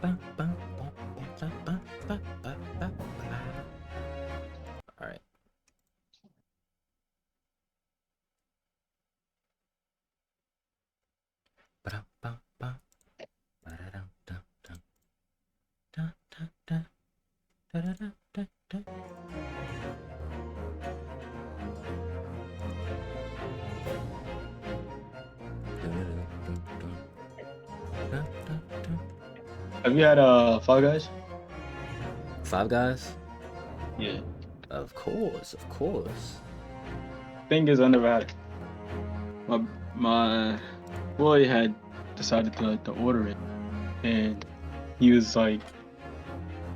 All right. Have you had Fall Guys? Five Guys? Yeah. Of course, of course. Thing is, I never had it. My boy had decided to order it, and he was like,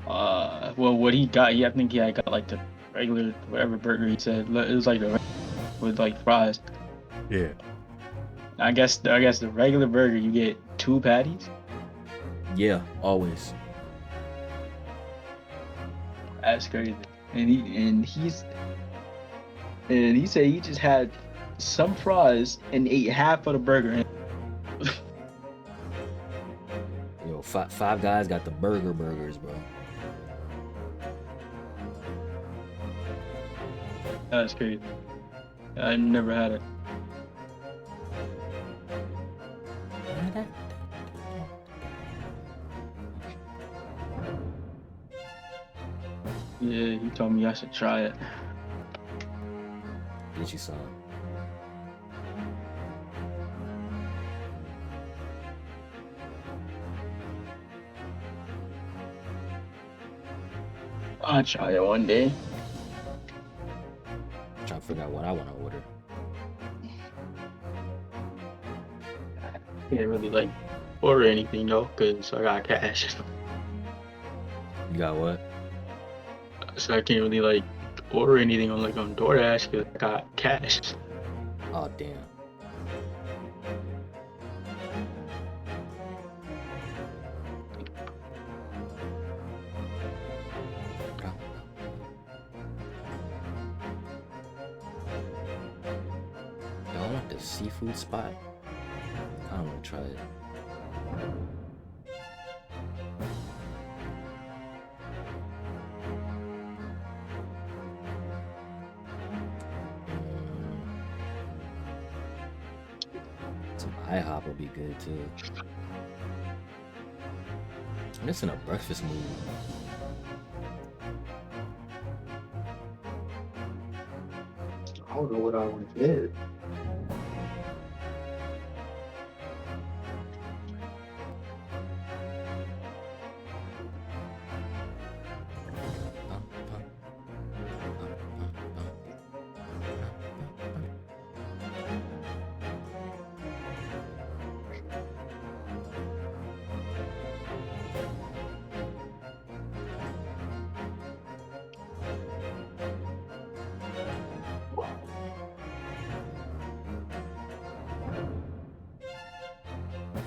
well, what he got, I think he had got like the regular whatever burger he said. It was like the with like fries. Yeah. I guess the regular burger you get two patties. Yeah, always. That's crazy. And he said he just had some fries and ate half of the burger. Yo, five Guys got the burgers, bro. That's crazy. I never had it. Yeah, he told me I should try it. Get you some. I'll try it one day. Trying to figure out what I want to order. Can't really like order anything though, cause I got cash. You got what? So I can't really like order anything on DoorDash cause I got cash. Oh, damn. Yo, I want the seafood spot. I don't want to try it. Some IHOP would be good too. I'm just in a breakfast mood. I don't know what I want to get.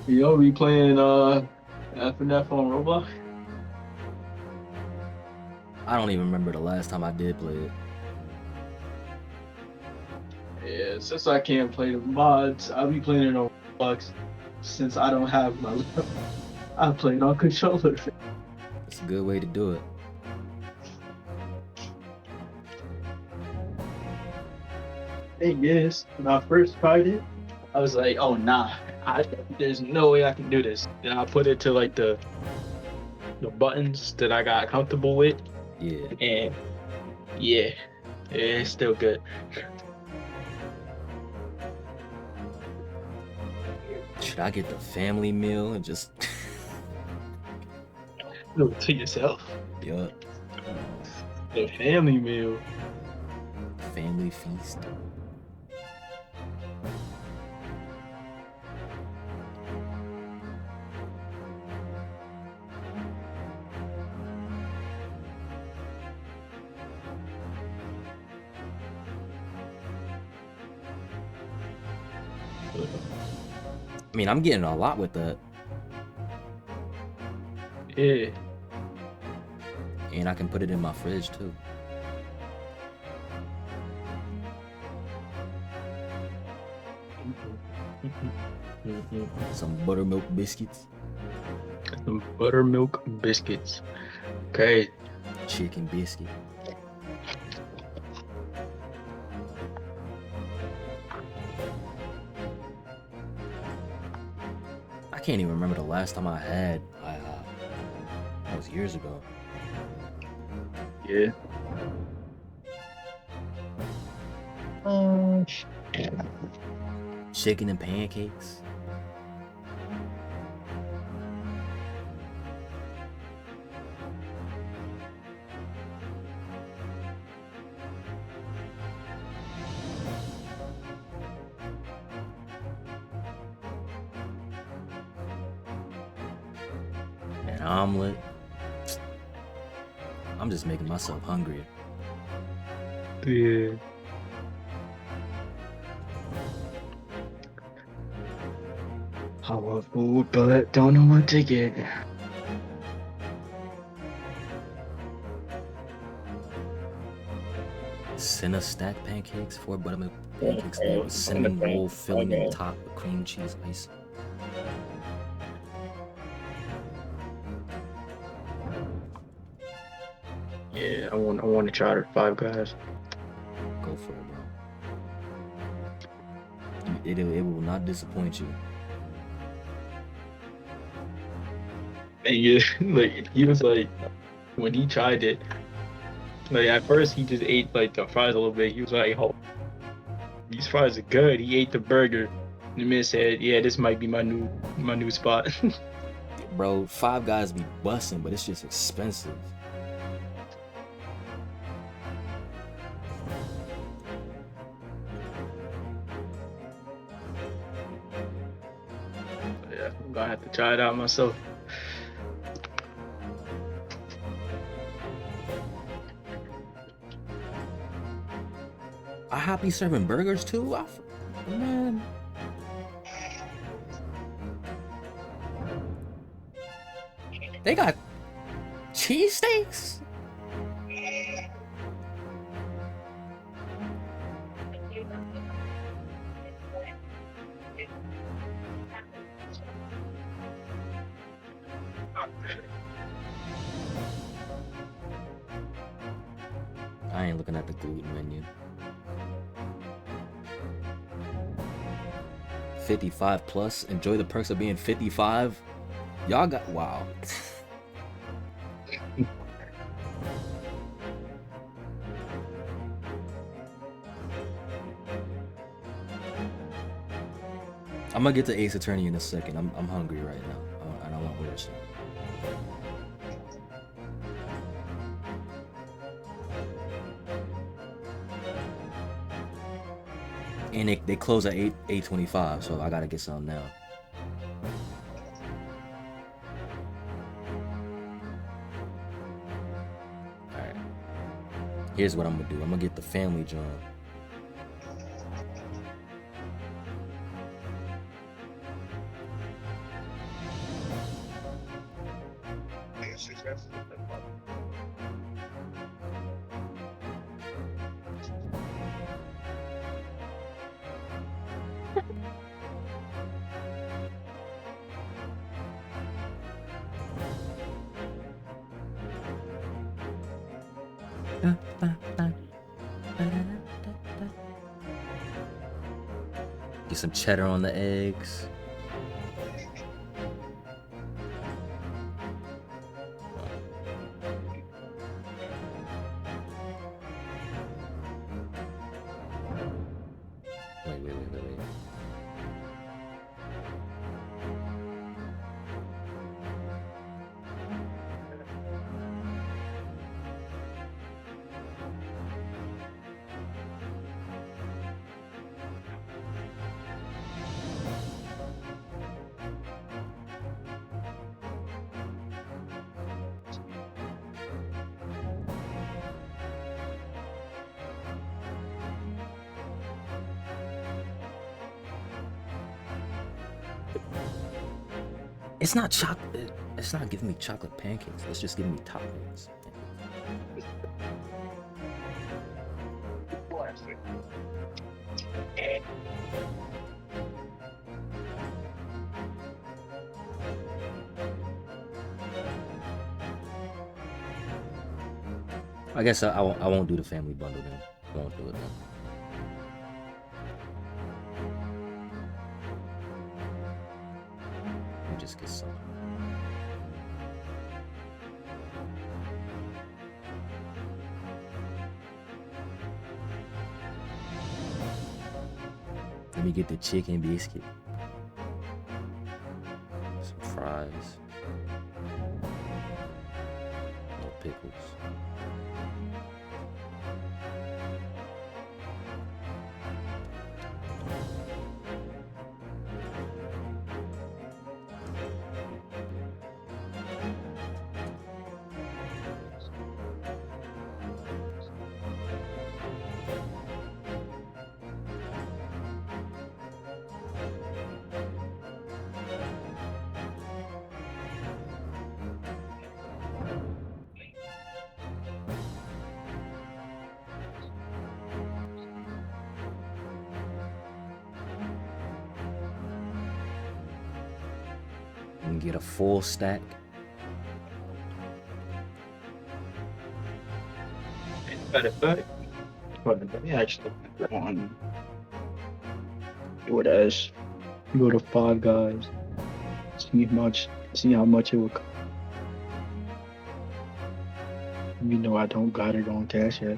Yo, we playing FNF on Roblox? I don't even remember the last time I did play it. Yeah, since I can't play the mods, I'll be playing it on Roblox. Since I don't have my I play it on controller. It's a good way to do it. Thing is, when I first tried it, I was like, oh nah, there's no way I can do this. Then I put it to like the buttons that I got comfortable with, Yeah. and yeah, it's still good. Should I get the family meal and just Do it to yourself. yup, The family meal. family feast? I mean, I'm getting a lot with that, Yeah. and I can put it in my fridge too. Some buttermilk biscuits. Some buttermilk biscuits. Okay. Chicken biscuit. I can't even remember the last time I had. That was years ago. Yeah. Chicken and pancakes. An omelet. I'm just making myself hungry. Yeah. I want food, but don't know what to get. Cinna stack pancakes, 4 buttermilk pancakes layered with cinnamon roll filling and topped with cream cheese ice. Yeah, I want to try the Five Guys. Go for it, bro. It will not disappoint you. And yeah, like he was like when he tried it, like at first he just ate like the fries a little bit. He was like, "Oh, these fries are good." He ate the burger. The man said, "Yeah, this might be my new spot." Bro, Five Guys be busting, but it's just expensive. Yeah, I'm gonna have to try it out myself. I happy serving burgers too. Man, they got cheesesteaks. I ain't looking at the gluten menu. 55 plus. Enjoy the perks of being 55. Y'all got wow. I'm gonna get to Ace Attorney in a second. I'm hungry right now, and I want to order some. And they close at 8:25, so I gotta get some now. All right. Here's what I'm gonna do. I'm gonna get the family joint. Get some cheddar on the eggs. Wait. It's not chocolate. It's not giving me chocolate pancakes. It's just giving me toppings. I guess I won't do the family bundle then. I won't do it then. Let me just get some. Let me get the chicken biscuit. Some fries. No pickles. And get a full stack. Matter of fact, hold on, let me actually go on DoorDash. Go to Five Guys. See how much it would cost. You know I don't got it on cash yet.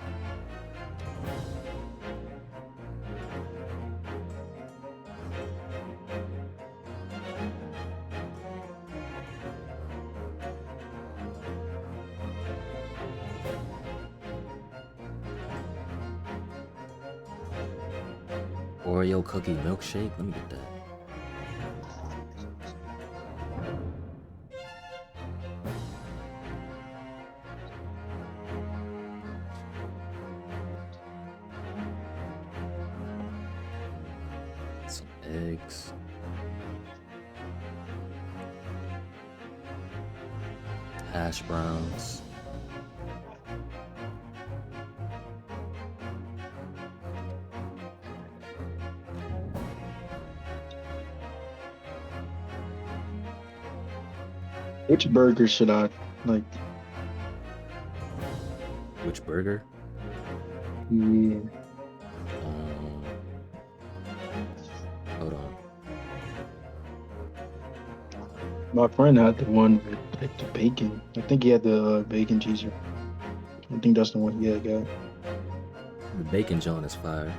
Oreo cookie milkshake. Let me get that. Some eggs. Hash browns. Which burger should I like? Which burger? Yeah. Hold on. My friend had the one with like the bacon. I think he had the bacon cheeser. I think that's the one he had got. The bacon joint is fire.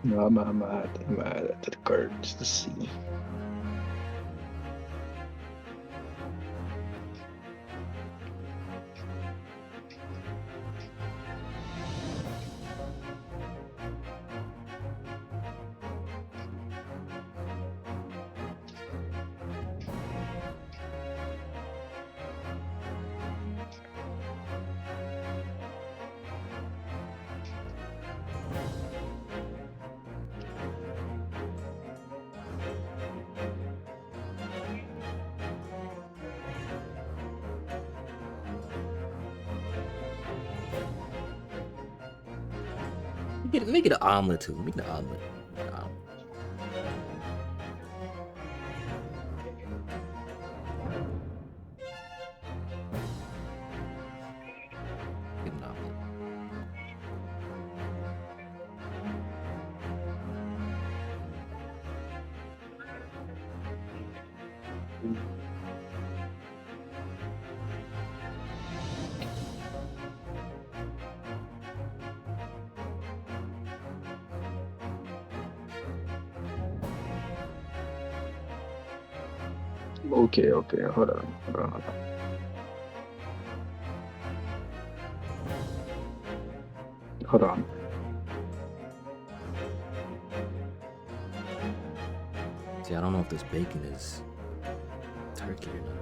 No, I'm gonna add that to the cart just to see. Make it an omelet too. Make it an omelet. Get an omelet. Okay, hold on. Hold on. See, I don't know if this bacon is turkey or not.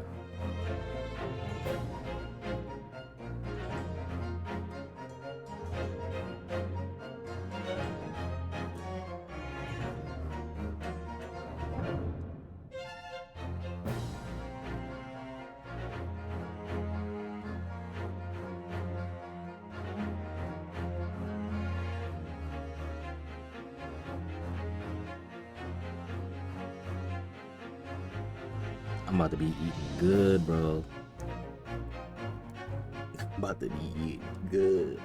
I'm about to be eating good, bro. I'm about to be eating good.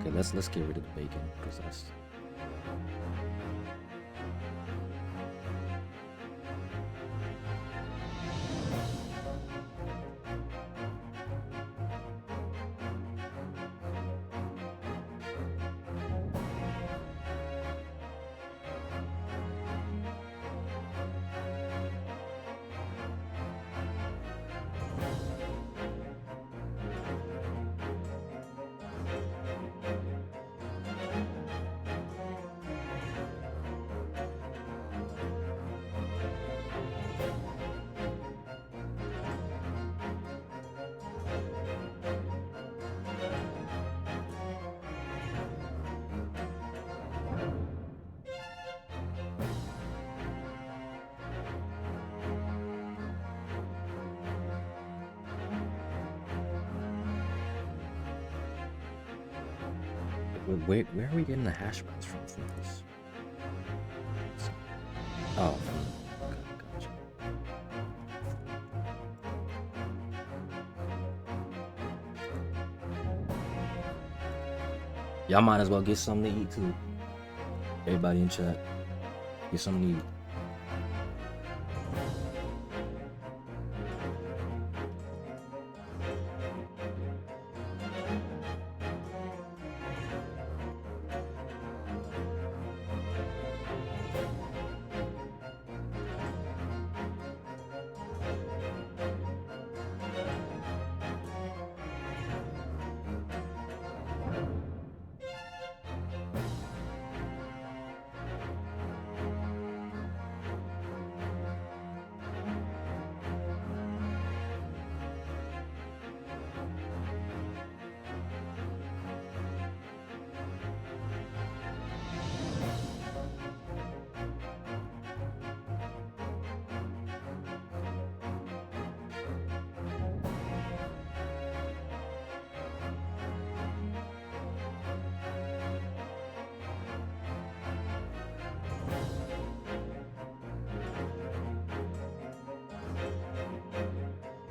Okay, let's get rid of the bacon because that's. Where are we getting the hash browns from this? Oh, okay, gotcha. Y'all might as well get something to eat too. Everybody in chat, get something to eat.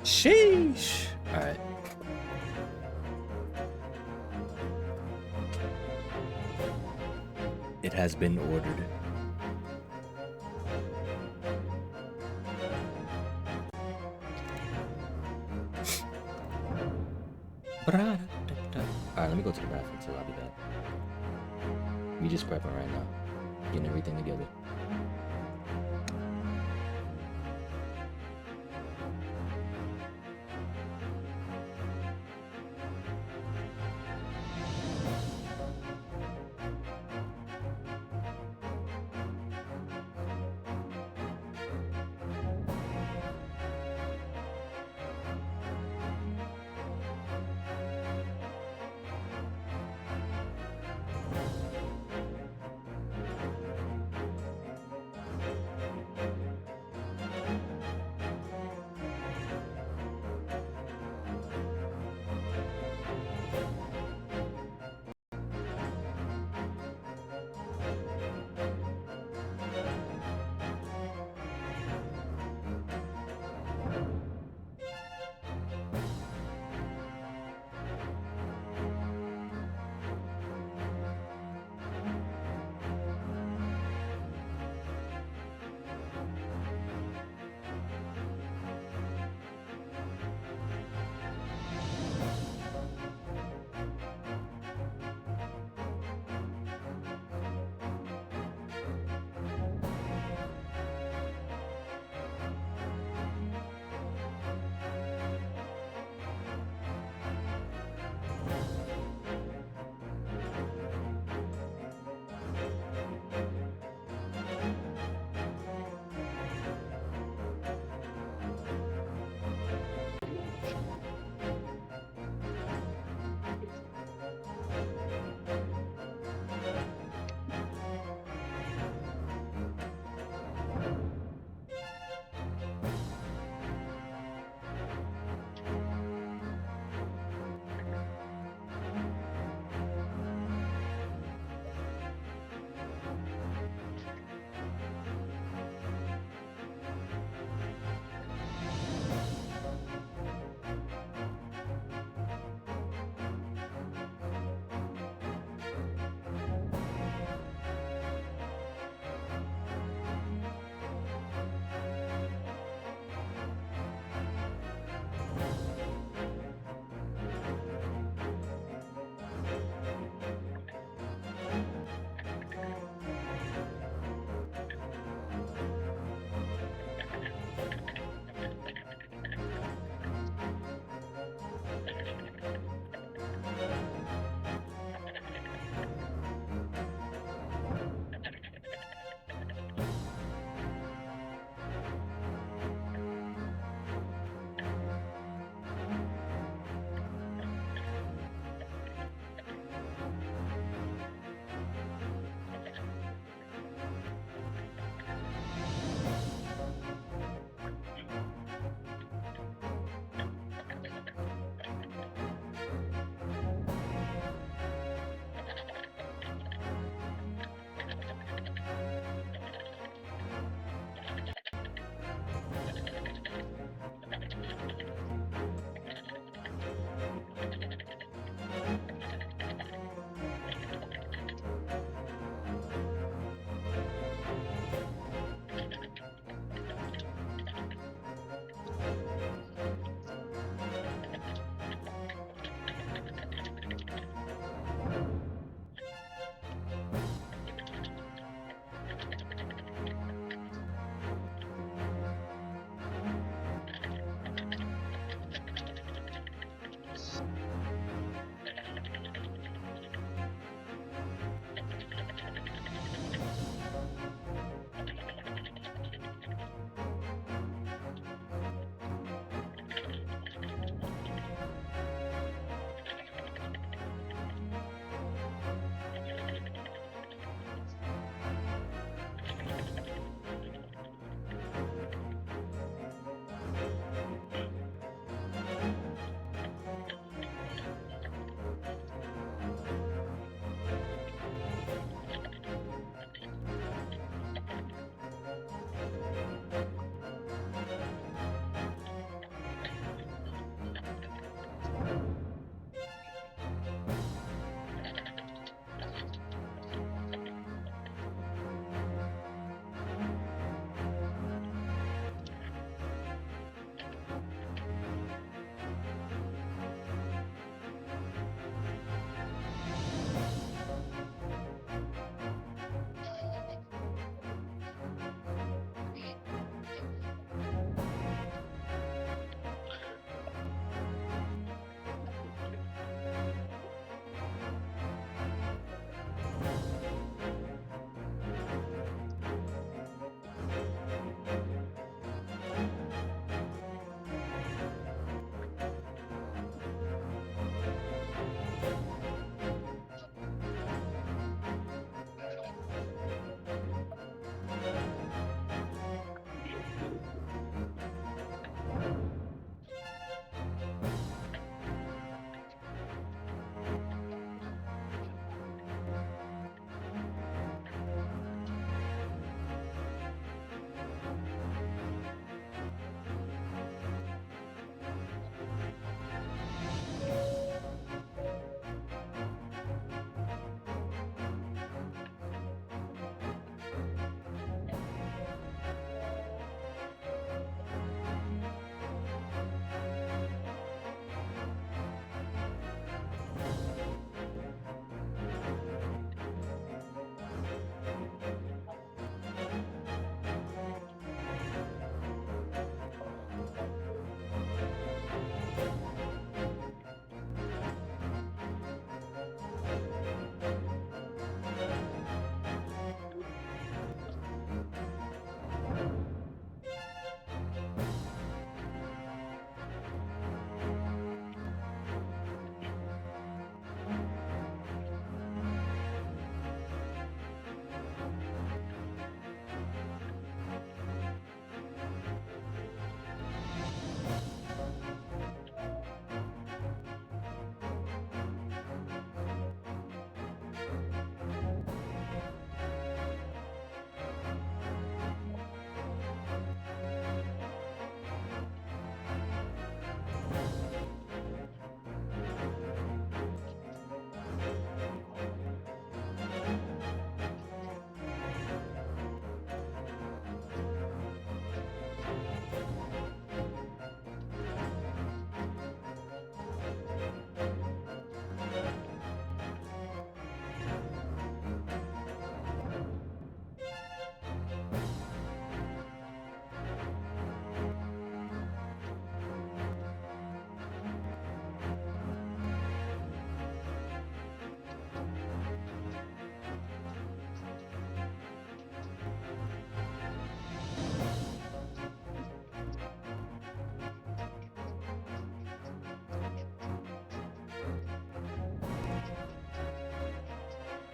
Sheesh. All right. It has been ordered. Alright, let me go to the bathroom too. I'll be back. We just prepping right now, getting everything together.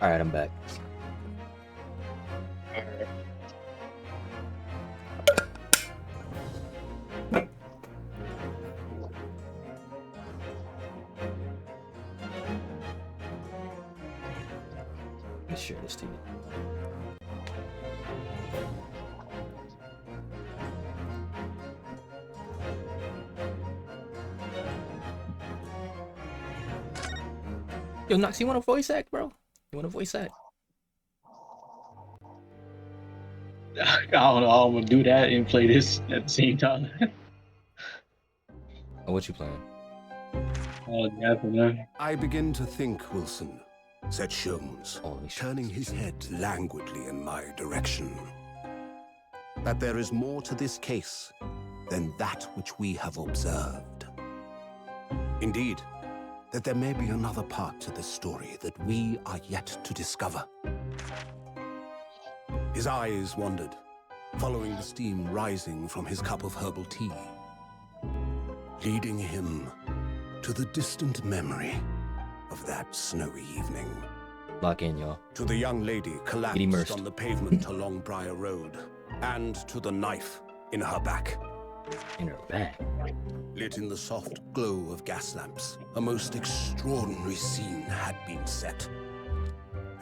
Alright, I'm back. Alright. Let me share this to you. Yo, Nox, you want a voice act, bro? You want a voice act? I don't know how I'm gonna do that and play this at the same time. Oh, what you playing? Oh, yeah, man. I begin to think, Wilson, said Sholmes, Holy shit. turning his head languidly in my direction, that there is more to this case than that which we have observed. Indeed, that there may be another part to this story that we are yet to discover. His eyes wandered, following the steam rising from his cup of herbal tea, leading him to the distant memory of that snowy evening. Lock in, y'all. To the young lady collapsed immersed. on the pavement along Briar Road, and to the knife in her back. In her back. Lit in the soft glow of gas lamps, a most extraordinary scene had been set.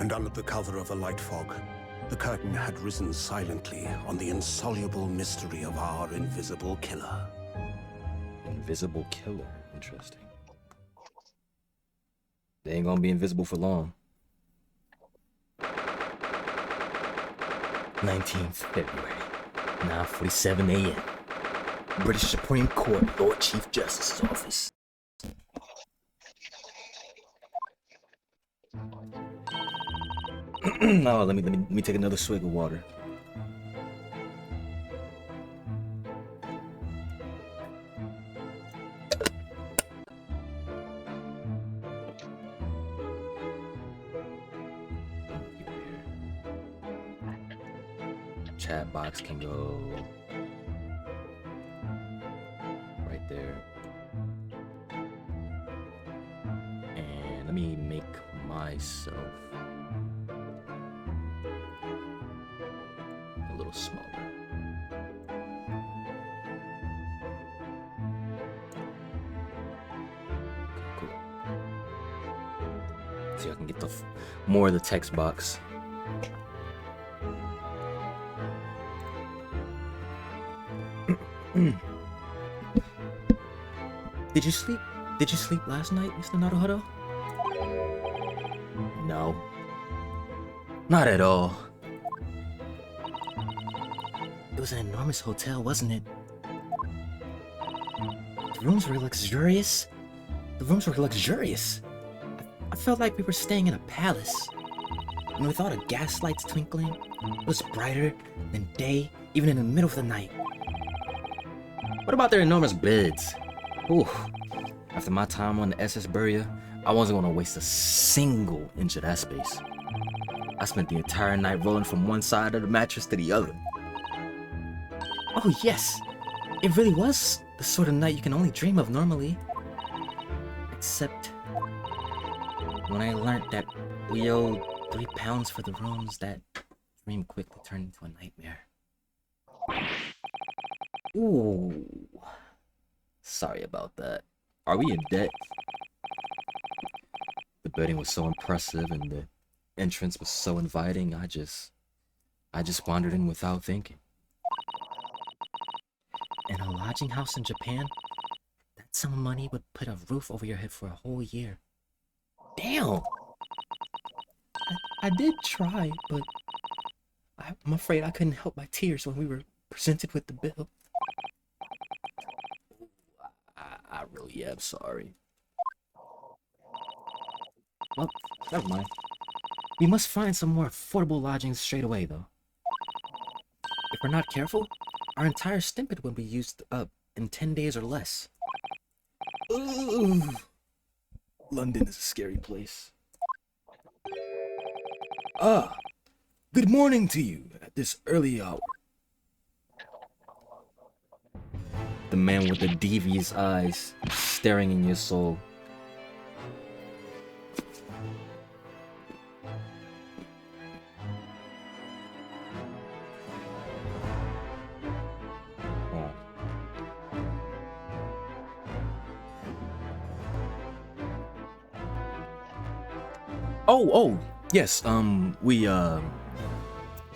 And under the cover of a light fog, the curtain had risen silently on the insoluble mystery of our invisible killer. Invisible killer. Interesting. They ain't gonna be invisible for long. 19th February, 9:47 a.m. British Supreme Court, Lord Chief Justice's office. Oh, let me take another swig of water. Chat box can go right there. And let me make myself a little smaller. Okay, cool. See, I can get the more of the text box. Did you sleep? Did you sleep last night, Mr. Naruhodo? No. Not at all. It was an enormous hotel, wasn't it? The rooms were luxurious. I felt like we were staying in a palace. And with all the gas lights twinkling, it was brighter than day, even in the middle of the night. What about their enormous beds? Ooh, after my time on the SS Burya, I wasn't gonna waste a single inch of that space. I spent the entire night rolling from one side of the mattress to the other. Oh yes, it really was the sort of night you can only dream of normally. Except when I learned that we owed 3 pounds for the rooms, that dream quickly turned into a nightmare. Ooh. Sorry about that. Are we in debt? The bedding was so impressive and the entrance was so inviting. I just wandered in without thinking. In a lodging house in Japan, that sum of money would put a roof over your head for a whole year. Damn! I did try, but I'm afraid I couldn't help my tears when we were presented with the bill. I really am sorry. Well, never mind. We must find some more affordable lodgings straight away, though. If we're not careful, our entire stipend will be used up in 10 days or less. Ooh. London is a scary place. Ah, good morning to you at this early hour. The man with the devious eyes staring in your soul. Oh, yes,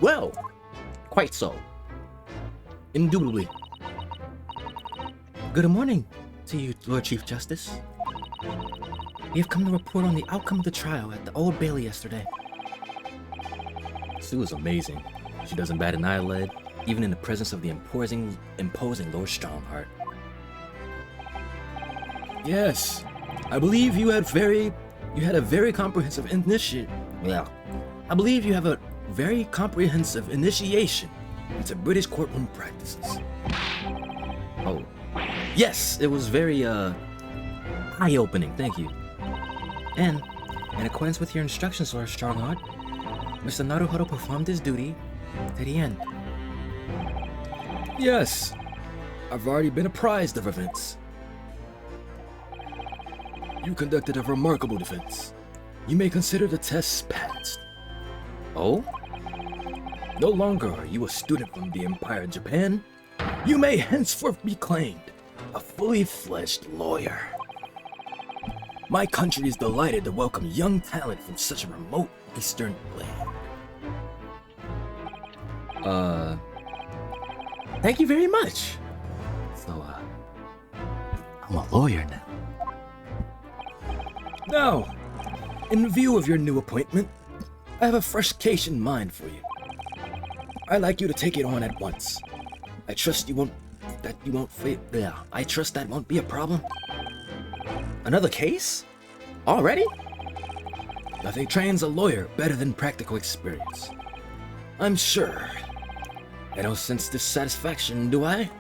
well, quite so. Indubitably. Good morning to you, Lord Chief Justice. We have come to report on the outcome of the trial at the Old Bailey yesterday. Sue is amazing. She doesn't bat an eyelid, even in the presence of the imposing Lord Strongheart. Yes, I believe you had a very comprehensive initiation. Well, I believe you have a very comprehensive initiation into British courtroom practices. Oh, yes, it was very eye-opening. Thank you. And in accordance with your instructions, Lord Strongheart, Mr. Naruhodo performed his duty to the end. Yes, I've already been apprised of events. You conducted a remarkable defense. You may consider the tests passed. Oh? No longer are you a student from the Empire of Japan. You may henceforth be claimed a fully fledged lawyer. My country is delighted to welcome young talent from such a remote eastern land. Thank you very much. So, I'm a lawyer now. Now, in view of your new appointment, I have a fresh case in mind for you. I'd like you to take it on at once. I trust that won't be a problem. Another case? Already? Nothing trains a lawyer better than practical experience. I'm sure. I don't sense dissatisfaction, do I?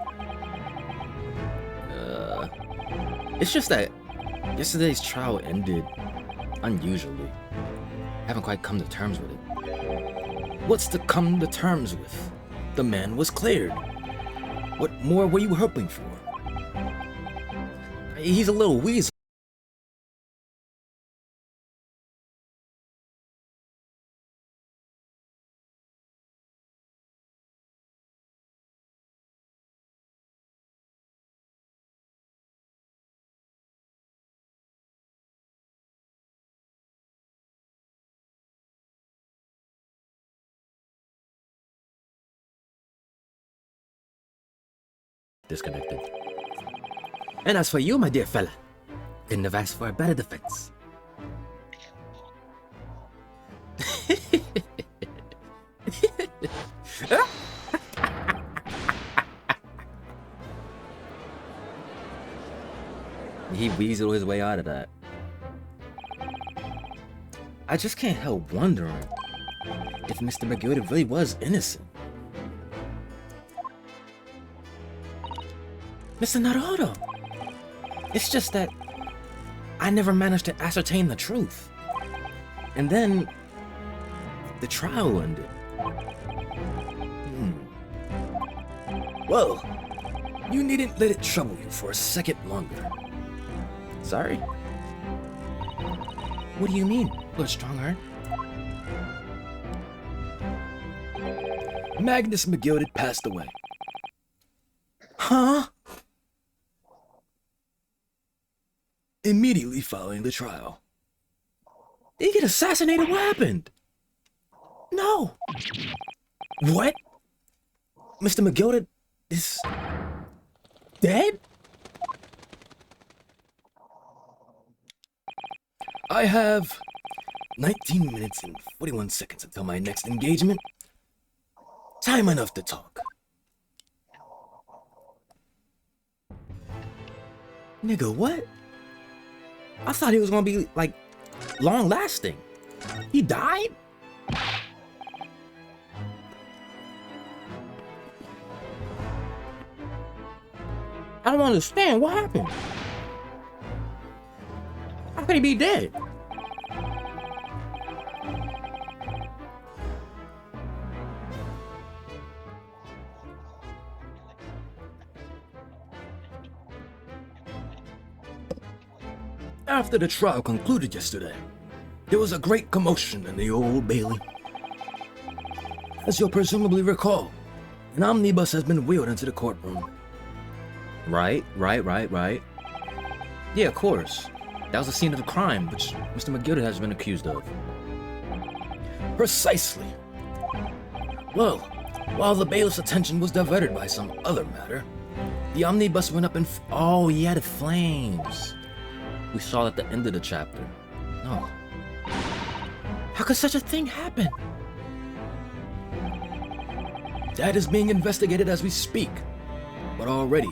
It's just that yesterday's trial ended unusually. Haven't quite come to terms with it. What's to come to terms with? The man was cleared. What more were you hoping for? He's a little weasel. Disconnected. And as for you, my dear fella, couldn't have asked for a better defense. He weaseled his way out of that. I just can't help wondering if Mr. McGilda really was innocent. Mr. Naruhodo! It's just that I never managed to ascertain the truth. And then the trial ended. Well, you needn't let it trouble you for a second longer. Sorry? What do you mean, Lord Strongheart? Magnus McGilda passed away. Huh? Immediately following the trial. Did he get assassinated? What happened? No. What? Mr. McGilda is dead? I have 19 minutes and 41 seconds until my next engagement. Time enough to talk. Nigga, what? I thought he was gonna be, like, long-lasting. He died? I don't understand. What happened? How could he be dead? After the trial concluded yesterday, there was a great commotion in the Old Bailey. As you'll presumably recall, an omnibus has been wheeled into the courtroom. Right. Yeah, of course. That was the scene of the crime, which Mr. McGilda has been accused of. Precisely. Well, while the bailiff's attention was diverted by some other matter, the omnibus went up in oh, yeah, the flames. We saw at the end of the chapter. No. How could such a thing happen? That is being investigated as we speak. But already,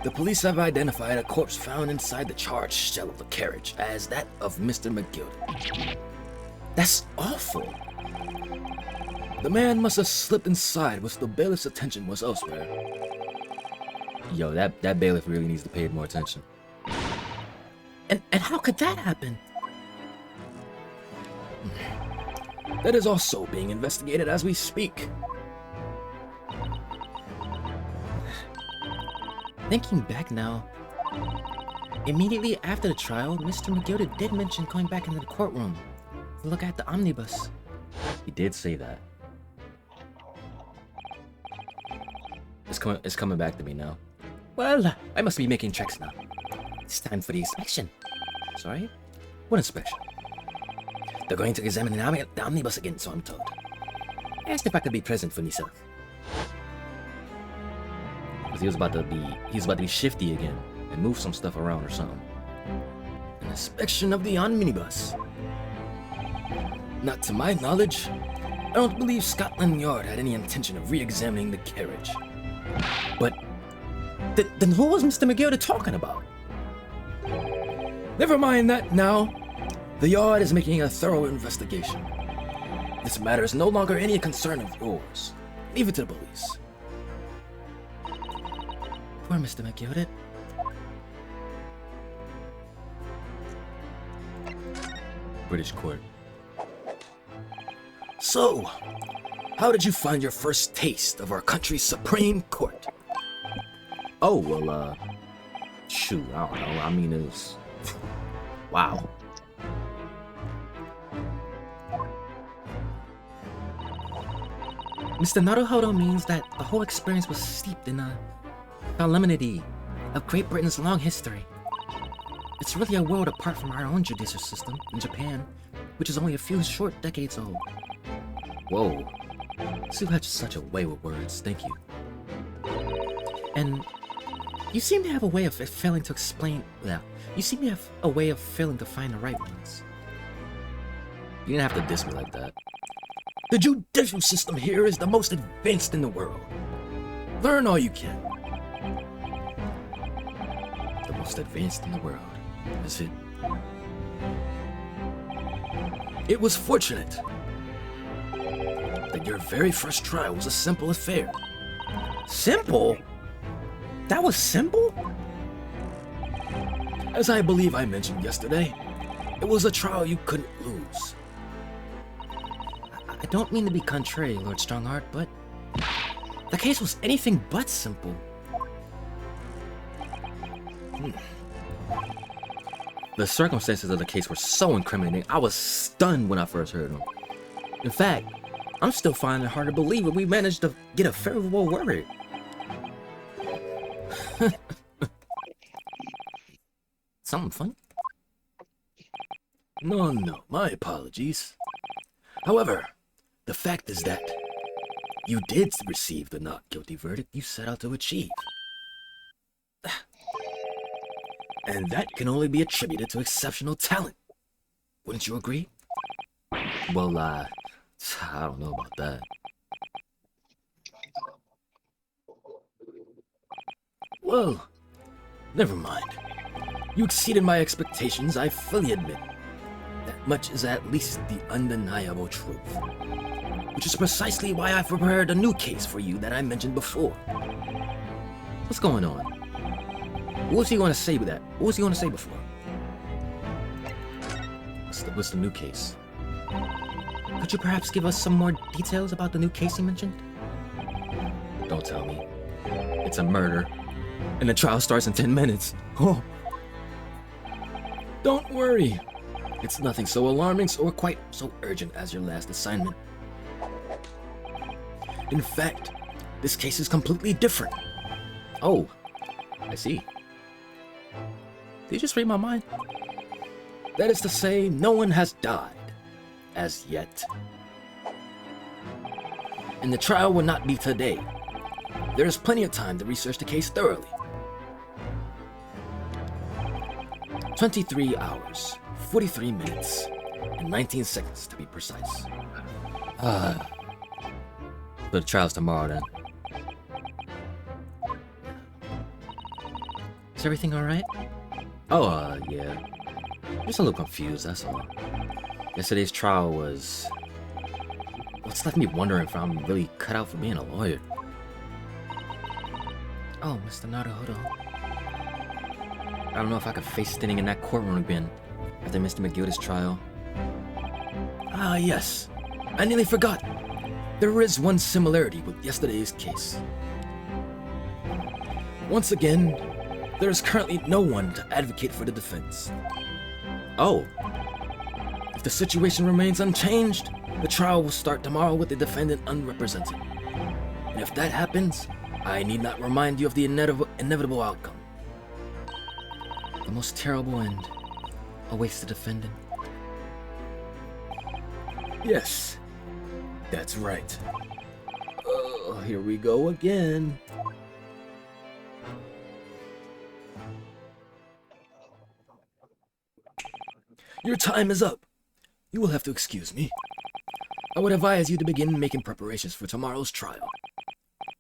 the police have identified a corpse found inside the charred shell of the carriage as that of Mr. McGilden. That's awful. The man must have slipped inside while the bailiff's attention was elsewhere. Yo, that bailiff really needs to pay more attention. And how could that happen? That is also being investigated as we speak. Thinking back now, immediately after the trial, Mr. McGilden did mention going back into the courtroom to look at the omnibus. He did say that. It's coming back to me now. Well, I must be making checks now. It's time for the inspection. Sorry? What inspection? They're going to examine the omnibus again, so I'm told. I asked if I could be present for myself. Because he was about to be shifty again and move some stuff around or something. An inspection of the omnibus. Not to my knowledge. I don't believe Scotland Yard had any intention of re-examining the carriage. But then who was Mr. McGilden talking about? Never mind that now. The Yard is making a thorough investigation. This matter is no longer any concern of yours. Leave it to the police. Poor Mr. McGilden. British court. So, how did you find your first taste of our country's Supreme Court? Oh, well, shoot, I don't know. I mean, it was... wow. Mr. Naruhodo means that the whole experience was steeped in a solemnity of Great Britain's long history. It's really a world apart from our own judicial system in Japan, which is only a few short decades old. Whoa. Sue had such a way with words, thank you. And you seem to have a way of failing to explain... well, you seem to have a way of failing to find the right ones. You didn't have to diss me like that. The judicial system here is the most advanced in the world. Learn all you can. The most advanced in the world, is it? It was fortunate that your very first trial was a simple affair. Simple? That was simple? As I believe I mentioned yesterday, it was a trial you couldn't lose. I don't mean to be contrary, Lord Strongheart, but the case was anything but simple. The circumstances of the case were so incriminating, I was stunned when I first heard them. In fact, I'm still finding it hard to believe that we managed to get a favorable verdict. Something funny? No, my apologies. However, the fact is that you did receive the not guilty verdict you set out to achieve. And that can only be attributed to exceptional talent. Wouldn't you agree? Well, I don't know about that. Well, never mind. You exceeded my expectations, I fully admit. That much is at least the undeniable truth. Which is precisely why I've prepared a new case for you that I mentioned before. What's going on? What was he going to say with that? What was he going to say before? What's the new case? Could you perhaps give us some more details about the new case you mentioned? Don't tell me. It's a murder. And the trial starts in 10 minutes. Oh. Don't worry. It's nothing so alarming or quite so urgent as your last assignment. In fact, this case is completely different. Oh, I see. Did you just read my mind? That is to say, no one has died. As yet. And the trial will not be today. There is plenty of time to research the case thoroughly. 23 hours, 43 minutes, and 19 seconds to be precise. But the trial's tomorrow then. Is everything alright? Oh, yeah. Just a little confused, that's all. Yesterday's trial was... What's left me wondering if I'm really cut out for being a lawyer. Oh, Mr. Naruhodo. I don't know if I could face standing in that courtroom again after Mr. McGilda's trial. Ah, yes. I nearly forgot. There is one similarity with yesterday's case. Once again, there is currently no one to advocate for the defense. Oh. If the situation remains unchanged, the trial will start tomorrow with the defendant unrepresented. And if that happens, I need not remind you of the inevitable outcome. The most terrible end awaits the defendant. Yes, that's right. Oh, here we go again. Your time is up. You will have to excuse me. I would advise you to begin making preparations for tomorrow's trial.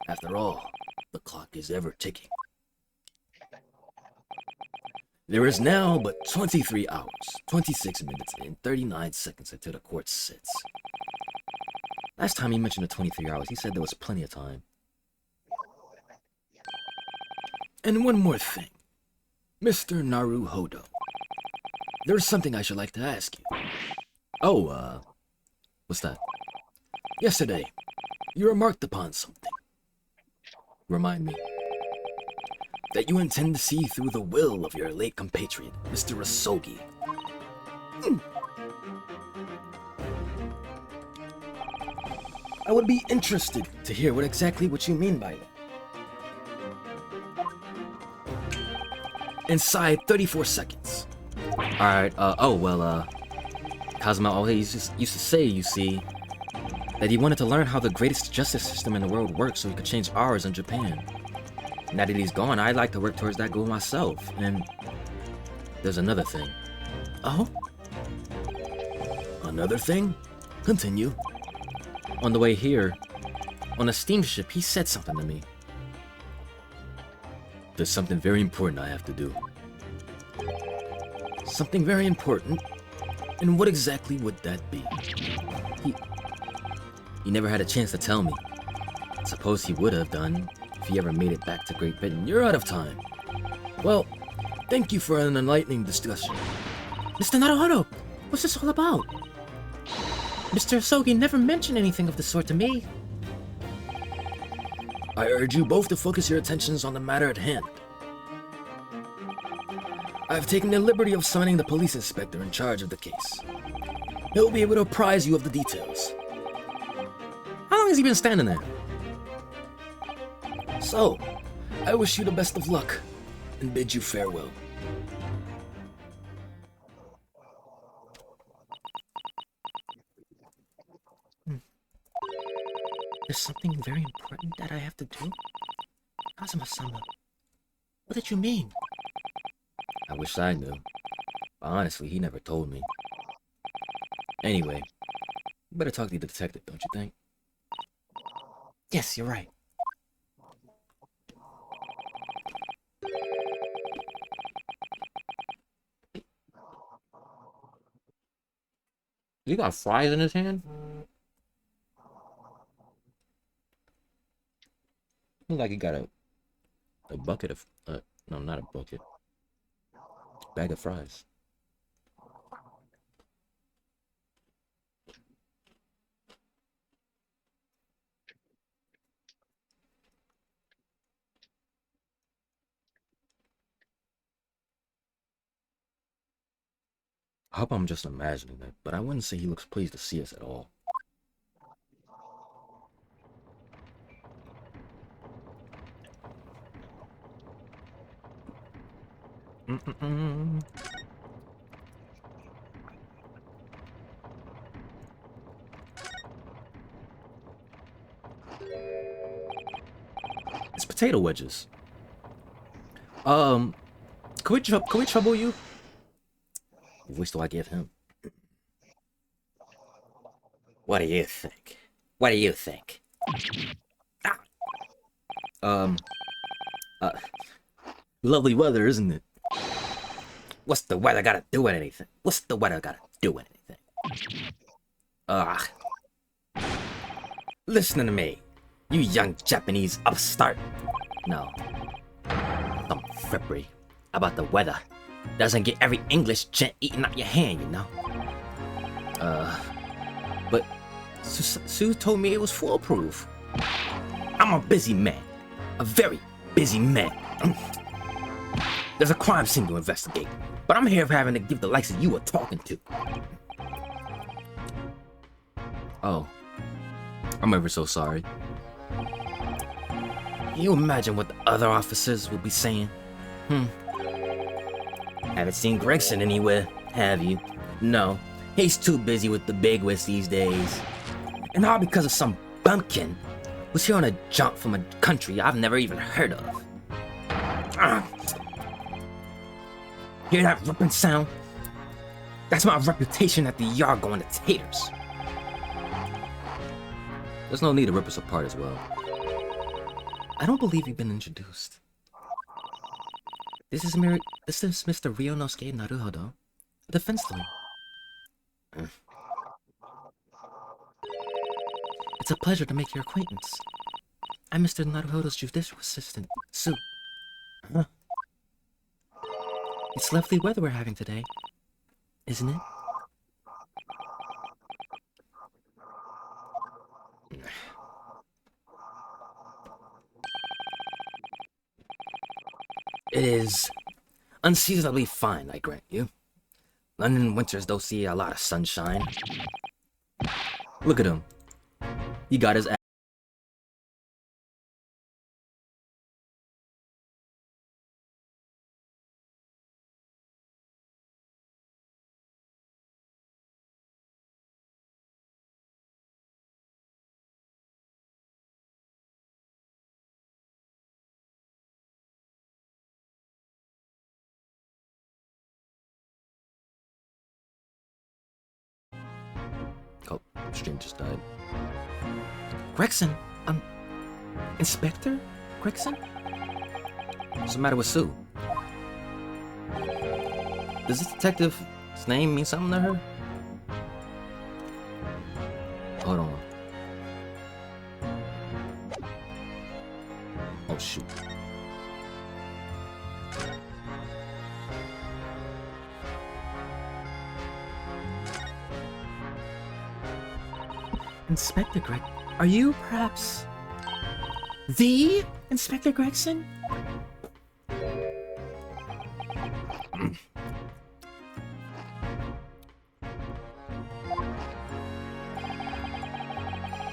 After all, the clock is ever ticking. There is now but 23 hours, 26 minutes, and 39 seconds until the court sits. Last time he mentioned the 23 hours, he said there was plenty of time. And one more thing. Mr. Naruhodo. There is something I should like to ask you. Oh, what's that? Yesterday, you remarked upon something. Remind me. That you intend to see through the will of your late compatriot, Mr. Rasogi. I would be interested to hear what you mean by that. Inside 34 seconds. Alright, Kazuma always used to say, you see, that he wanted to learn how the greatest justice system in the world works so he could change ours in Japan. Now that he's gone, I'd like to work towards that goal myself. And there's another thing. Oh? Another thing? Continue. On the way here, on a steamship, he said something to me. There's something very important I have to do. Something very important? And what exactly would that be? He never had a chance to tell me. Suppose he would have done if he ever made it back to Great Britain. You're out of time. Well, thank you for an enlightening discussion. Mr. Naruhodo, what's this all about? Mr. Asogi never mentioned anything of the sort to me. I urge you both to focus your attentions on the matter at hand. I have taken the liberty of summoning the police inspector in charge of the case. He'll be able to apprise you of the details. How long has he been standing there? So, I wish you the best of luck, and bid you farewell. There's something very important that I have to do? Kazuma-sama, what did you mean? I wish I knew. But honestly, he never told me. Anyway, you better talk to the detective, don't you think? Yes, you're right. He got fries in his hand? Look like he got a bucket of no, not a bucket. Bag of fries. I hope I'm just imagining it, but I wouldn't say he looks pleased to see us at all. potato wedges. Can we trouble you? What voice do I give him? What do you think? What do you think? Ah. Lovely weather, isn't it? What's the weather gotta do with anything? What's the weather gotta do with anything? Listen to me, you young Japanese upstart. No. Some frippery about the weather doesn't get every English gent eating out your hand, you know? But Sue told me it was foolproof. I'm a busy man. A very busy man. There's a crime scene to investigate, but I'm here for having to give the likes of you a talking to. Oh. I'm ever so sorry. Can you imagine what the other officers would be saying? Haven't seen Gregson anywhere, have you? No, he's too busy with the bigwigs these days. And all because of some bumpkin who's here on a jump from a country I've never even heard of. Hear that ripping sound? That's my reputation at the yard going to taters. There's no need to rip us apart as well. I don't believe you've been introduced. This is Mr. Ryonosuke Naruhodo, a defense lawyer. It's a pleasure to make your acquaintance. I'm Mr. Naruhodo's judicial assistant, Sue. It's lovely weather we're having today, isn't it? It is unseasonably fine, I grant you. London winters don't see a lot of sunshine. Look at him. He got his ass. Oh, stream just died. Gregson? Inspector Gregson? What's the matter with Sue? Does this detective's name mean something to her? Hold on. Oh, shoot. Inspector Greg, are you perhaps the Inspector Gregson?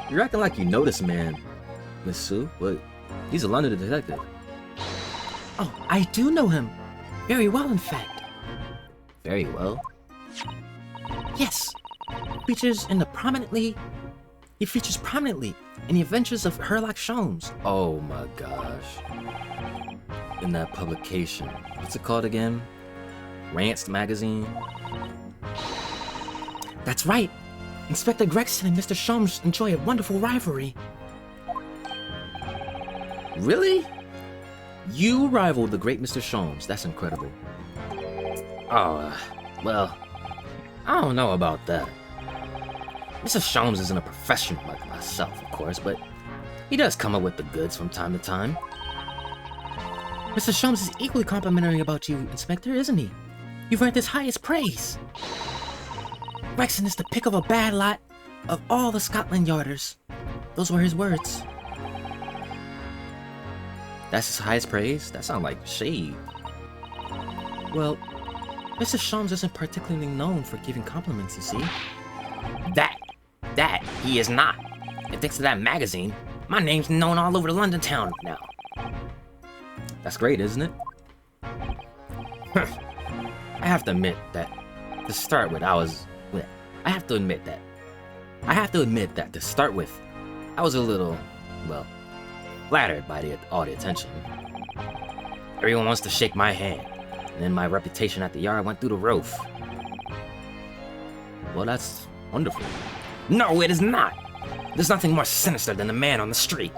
You're acting like you know this man, Miss Sue, but he's a London detective. Oh, I do know him. Very well, in fact. Very well? Yes. He features prominently in the adventures of Sherlock Holmes. Oh my gosh. In that publication. What's it called again? Rants magazine? That's right. Inspector Gregson and Mr. Sholmes enjoy a wonderful rivalry. Really? You rivaled the great Mr. Sholmes. That's incredible. Oh, well, I don't know about that. Mr. Sholmes isn't a professional like myself, of course, but he does come up with the goods from time to time. Mr. Sholmes is equally complimentary about you, Inspector, isn't he? You've earned his highest praise. Gregson is the pick of a bad lot of all the Scotland Yarders. Those were his words. That's his highest praise? That sounds like shade. Well, Mr. Sholmes isn't particularly known for giving compliments, you see. That he is not. And thanks to that magazine, my name's known all over the London town now. That's great, isn't it? I have to admit that to start with, I was a little, well, flattered by all the attention. Everyone wants to shake my hand, and then my reputation at the yard went through the roof. Well, that's wonderful. No, it is not! There's nothing more sinister than the man on the street.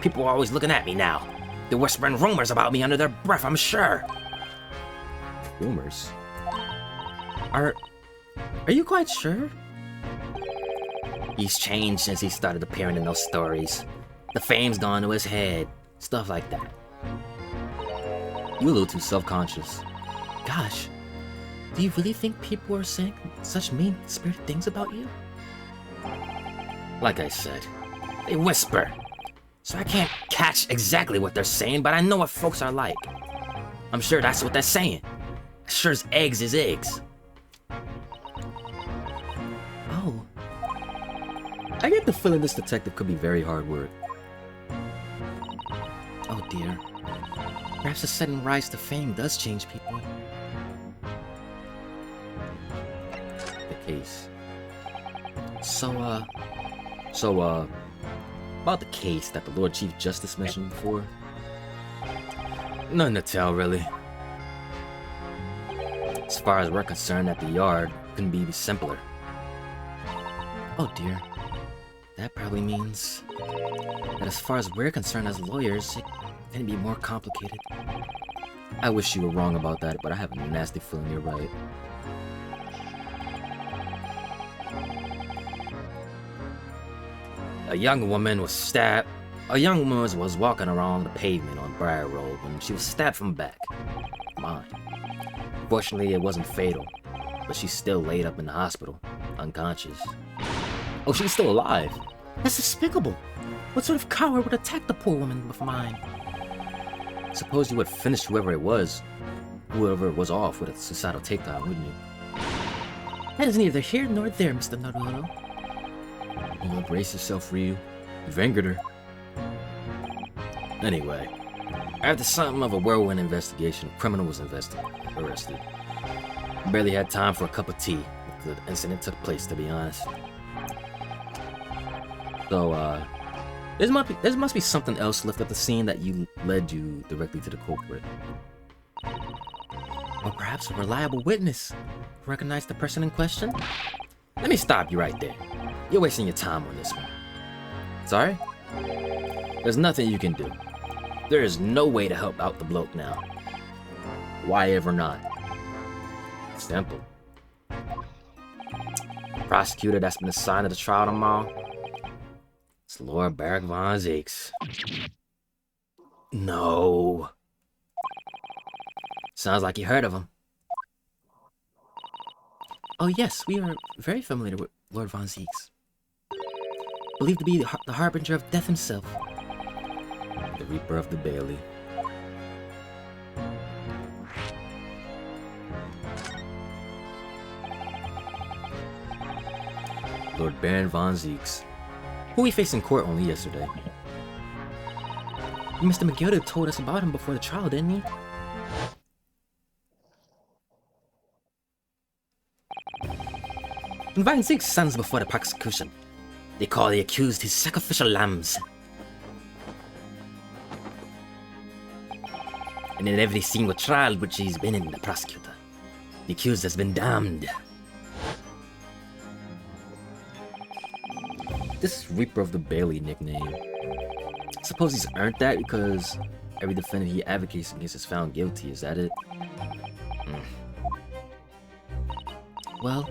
People are always looking at me now. They're whispering rumors about me under their breath, I'm sure. Rumors? Are you quite sure? He's changed since he started appearing in those stories. The fame's gone to his head. Stuff like that. You a little too self-conscious. Gosh, do you really think people are saying such mean-spirited things about you? Like I said, they whisper. So I can't catch exactly what they're saying, but I know what folks are like. I'm sure that's what they're saying. As sure as eggs is eggs. Oh. I get the feeling this detective could be very hard work. Oh dear. Perhaps a sudden rise to fame does change people. The case. About the case that the Lord Chief Justice mentioned before. Nothing to tell, really. As far as we're concerned at the yard, couldn't be simpler. Oh dear. That probably means that as far as we're concerned as lawyers, it can be more complicated. I wish you were wrong about that, but I have a nasty feeling you're right. A young woman was walking along the pavement on Briar Road when she was stabbed from the back. Mine. Fortunately, it wasn't fatal, but she's still laid up in the hospital, unconscious. Oh, she's still alive. That's despicable. What sort of coward would attack the poor woman of mine? Suppose you would finish whoever it was off with a suicidal takedown, wouldn't you? That is neither here nor there, Mr. Naruto. Oh, brace yourself, Ryu. You've angered her. Anyway, after something of a whirlwind investigation, a criminal was arrested. Barely had time for a cup of tea after the incident took place, to be honest. So, there must be something else left at the scene that led you directly to the culprit. Or perhaps a reliable witness who recognized the person in question? Let me stop you right there. You're wasting your time on this one. Sorry? There's nothing you can do. There is no way to help out the bloke now. Why ever not? Simple. The prosecutor that's been assigned to the trial tomorrow, it's Lord Barrack Von Zieks. No. Sounds like you heard of him. Oh yes, we are very familiar with Lord Von Zieks. Believed to be the harbinger of death himself. The Reaper of the Bailey. Lord Baron Von Zieks, who we faced in court only yesterday. Mr. Megildo told us about him before the trial, didn't he? When Von Zieks stands before the prosecution, they call the accused his sacrificial lambs. And in every single trial which he's been in, the prosecutor, the accused has been damned. This Reaper of the Bailey nickname, I suppose he's earned that because every defendant he advocates against is found guilty, is that it? Well,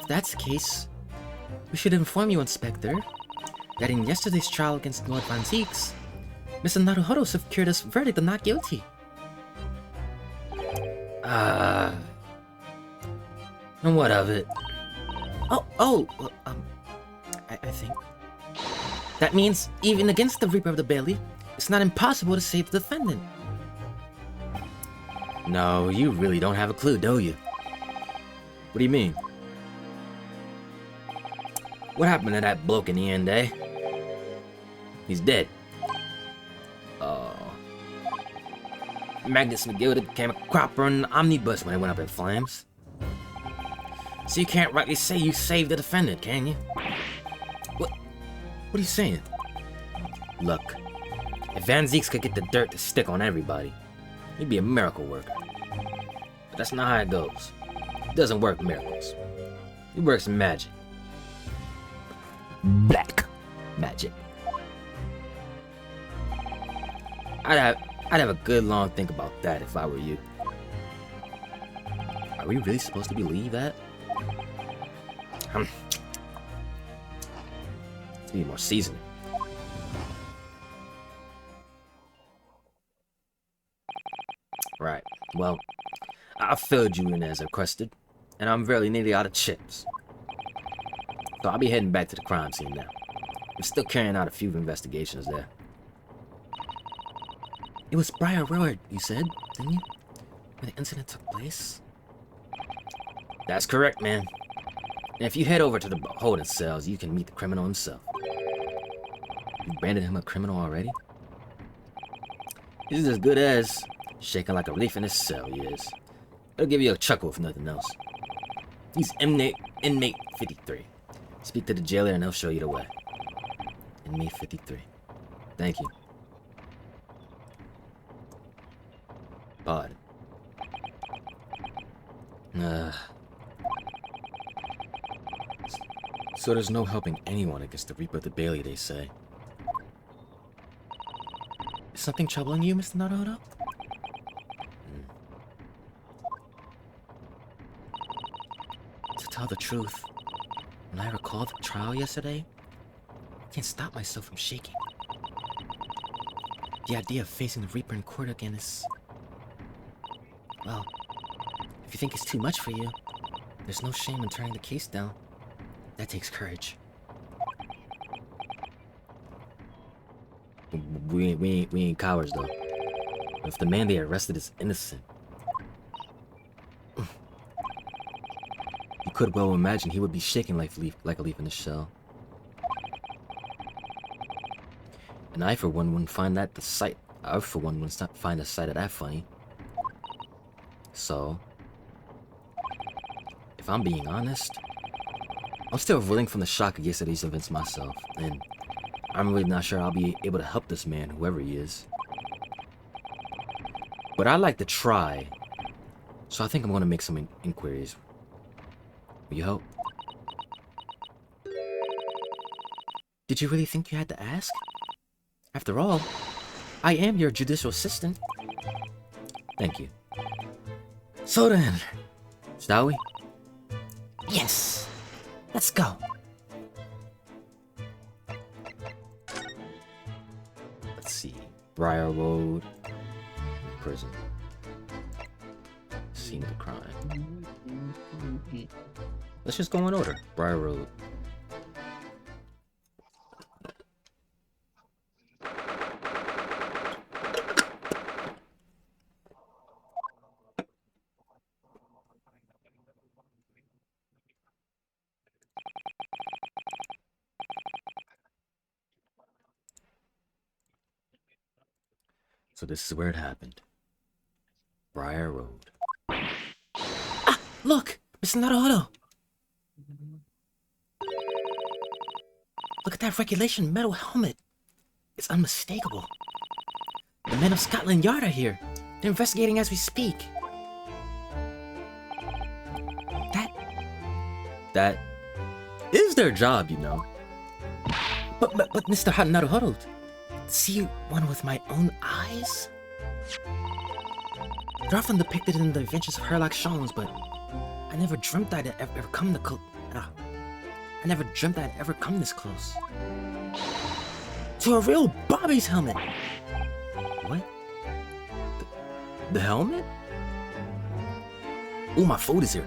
if that's the case, we should inform you, Inspector, that in yesterday's trial against Lord Von Zieks, Mr. Naruto secured us verdict of not guilty. And what of it? I think. That means, even against the Reaper of the Bailey, it's not impossible to save the defendant. No, you really don't have a clue, do you? What do you mean? What happened to that bloke in the end, eh? He's dead. Oh. Magnus Megildo became a cropper in an omnibus when it went up in flames. So you can't rightly say you saved the defendant, can you? What are you saying? Look, If Van Zieks could get the dirt to stick on everybody, he'd be a miracle worker. But that's not how it goes. He doesn't work miracles. He works magic. Black magic. I'd have a good long think about that if I were you. Are we really supposed to believe that? Let's need more seasoning. Right. Well, I filled you in as requested, and I'm very nearly out of chips. So I'll be heading back to the crime scene now. I'm still carrying out a few investigations there. It was Briar Road, you said, didn't you? Where the incident took place? That's correct, man. And if you head over to the holding cells, you can meet the criminal himself. You branded him a criminal already? He's as good as shaking like a leaf in his cell, he is. It'll give you a chuckle if nothing else. He's inmate 53. Speak to the jailer and he'll show you the way. Inmate 53. Thank you. Pardon. So there's no helping anyone against the Reaper of the Bailey, they say. Is something troubling you, Mr. Naruto? To tell the truth, when I recall the trial yesterday, I can't stop myself from shaking. The idea of facing the Reaper in court again is... Well, if you think it's too much for you, there's no shame in turning the case down. That takes courage. We ain't cowards, though. But if the man they arrested is innocent, you could well imagine he would be shaking like a leaf in his shell. And I, for one, wouldn't find that the sight. I, for one, wouldn't find the sight of that funny. So, if I'm being honest, I'm still reeling from the shock of yesterday's events myself, and I'm really not sure I'll be able to help this man, whoever he is. But I'd like to try, so I think I'm going to make some inquiries. Will you help? Did you really think you had to ask? After all, I am your judicial assistant. Thank you. So then, shall we? Yes! Let's go! Let's see. Briar Road. Prison. Scene of the crime. Let's just go in order. Briar Road. So this is where it happened. Briar Road. Ah! Look! Mr. Naruto! Look at that regulation metal helmet. It's unmistakable. The men of Scotland Yard are here. They're investigating as we speak. That is their job, you know. But Mr. Naruto, to see one with my own eyes? They're often depicted in the adventures of Herlock Sholmes, but I never dreamt I'd ever come I never dreamt I'd ever come this close. To a real Bobby's helmet! What? The helmet? Oh, my food is here.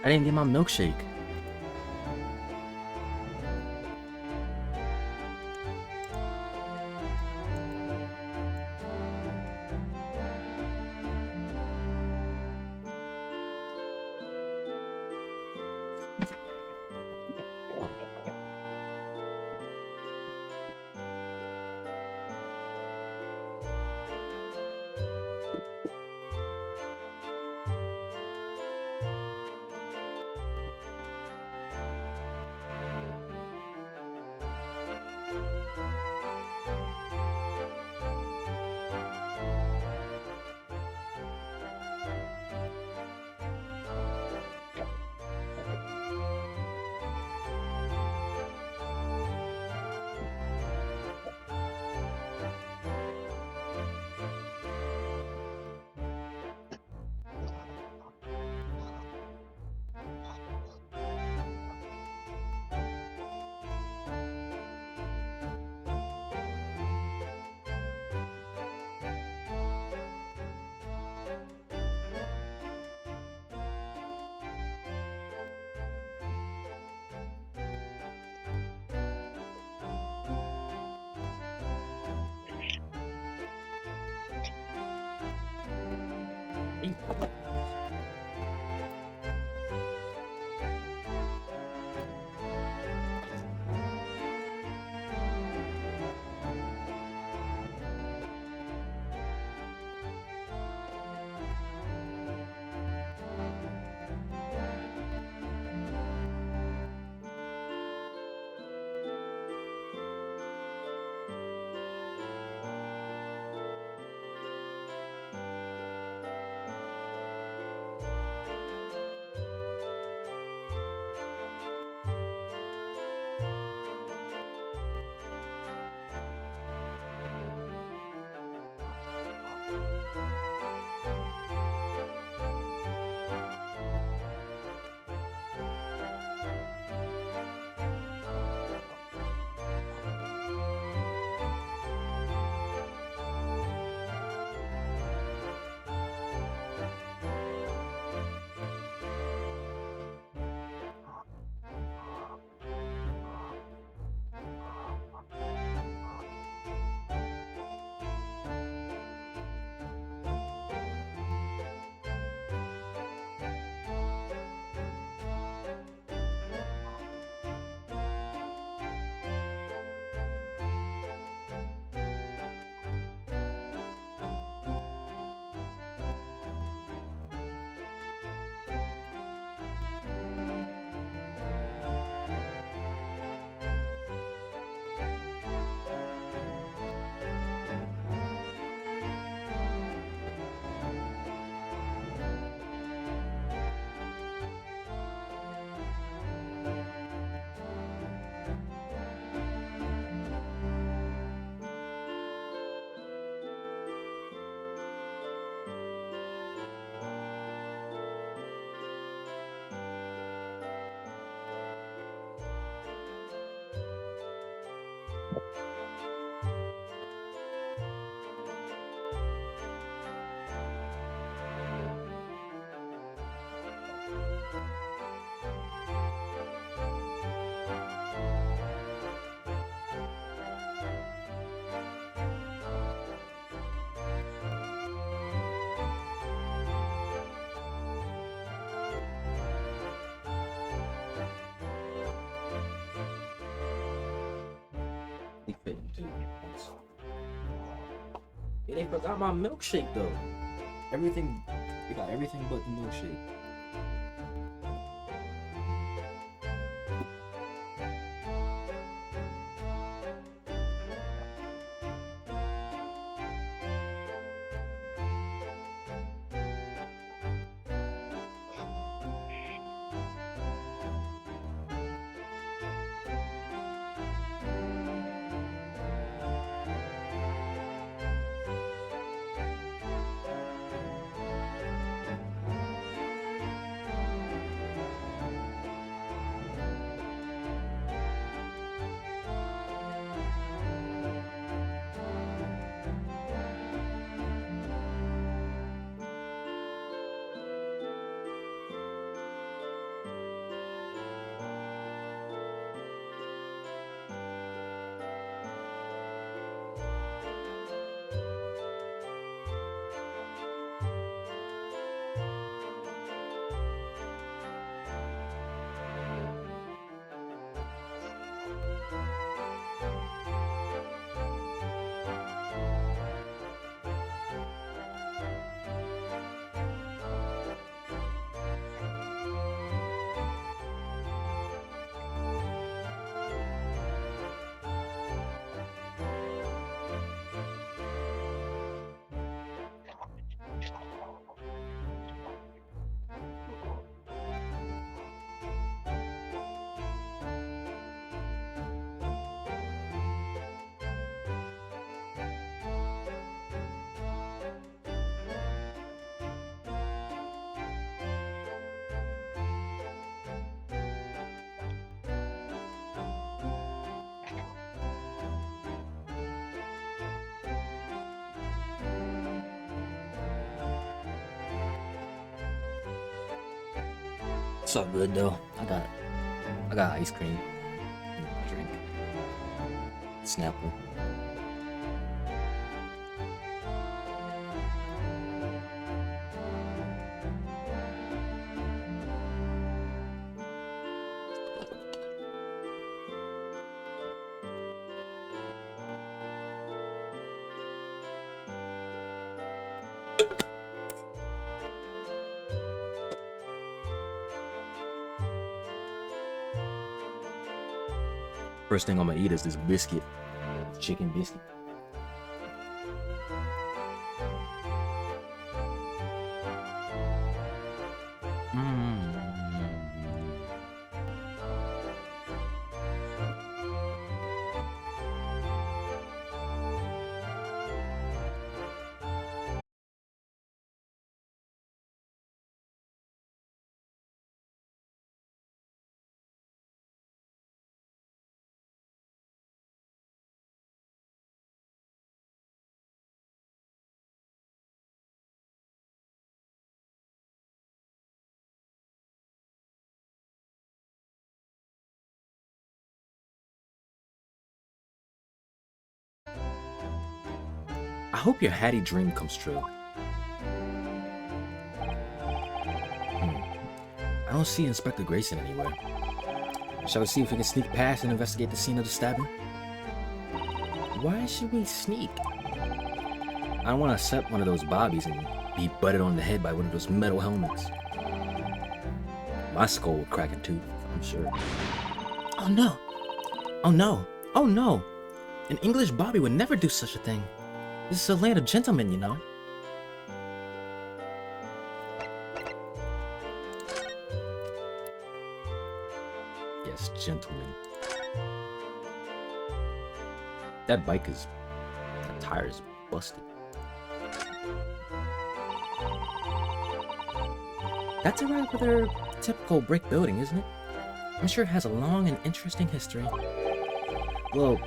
I didn't get my milkshake. He fit into it. Yeah, they forgot my milkshake though. Everything, they got everything but the milkshake. It's all good though. I got ice cream. Drink. Snapple. First thing I'm gonna eat is this biscuit. Chicken biscuit. I hope your Hattie dream comes true. I don't see Inspector Grayson anywhere. Shall we see if we can sneak past and investigate the scene of the stabbing? Why should we sneak? I don't want to accept one of those bobbies and be butted on the head by one of those metal helmets. My skull would crack a tooth, I'm sure. Oh no! Oh no! Oh no! An English bobby would never do such a thing. This is a land of gentlemen, you know. Yes, gentlemen. That tire is busted. That's a rather typical brick building, isn't it? I'm sure it has a long and interesting history. Well,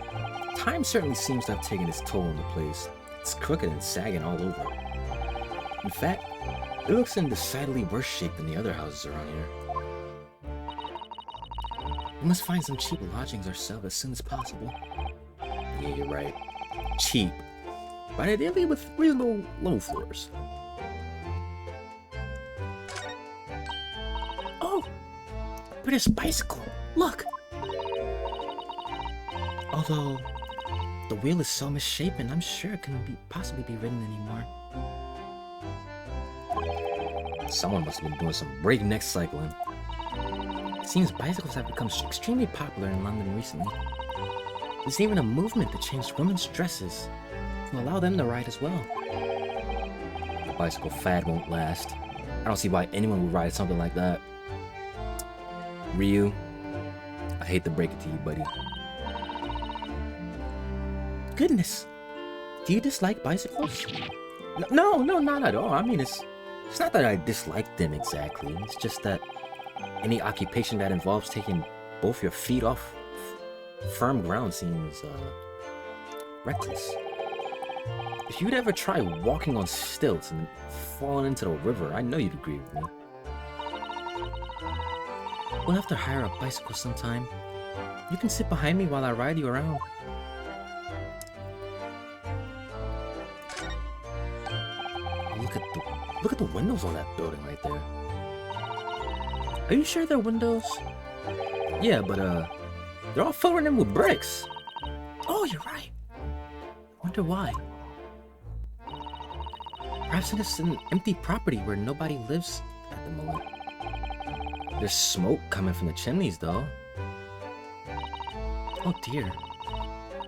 time certainly seems to have taken its toll on the place. It's crooked and sagging all over. In fact, it looks in decidedly worse shape than the other houses around here. We must find some cheap lodgings ourselves as soon as possible. Yeah, you're right. Cheap. But ideally with reasonable low floors. Oh! A British bicycle! Look! Although the wheel is so misshapen, I'm sure it couldn't possibly be ridden anymore. Someone must have been doing some breakneck cycling. It seems bicycles have become extremely popular in London recently. There's even a movement to change women's dresses to allow them to ride as well. The bicycle fad won't last. I don't see why anyone would ride something like that. Ryu, I hate to break it to you, buddy. Goodness, do you dislike bicycles? No, not at all. I mean, it's not that I dislike them exactly. It's just that any occupation that involves taking both your feet off firm ground seems reckless. If you'd ever try walking on stilts and falling into the river, I know you'd agree with me. We'll have to hire a bicycle sometime. You can sit behind me while I ride you around. Look at the windows on that building right there. Are you sure they're windows? Yeah, but they're all filling in with bricks. Oh, you're right. Wonder why. Perhaps it's an empty property where nobody lives at the moment. There's smoke coming from the chimneys, though. Oh dear.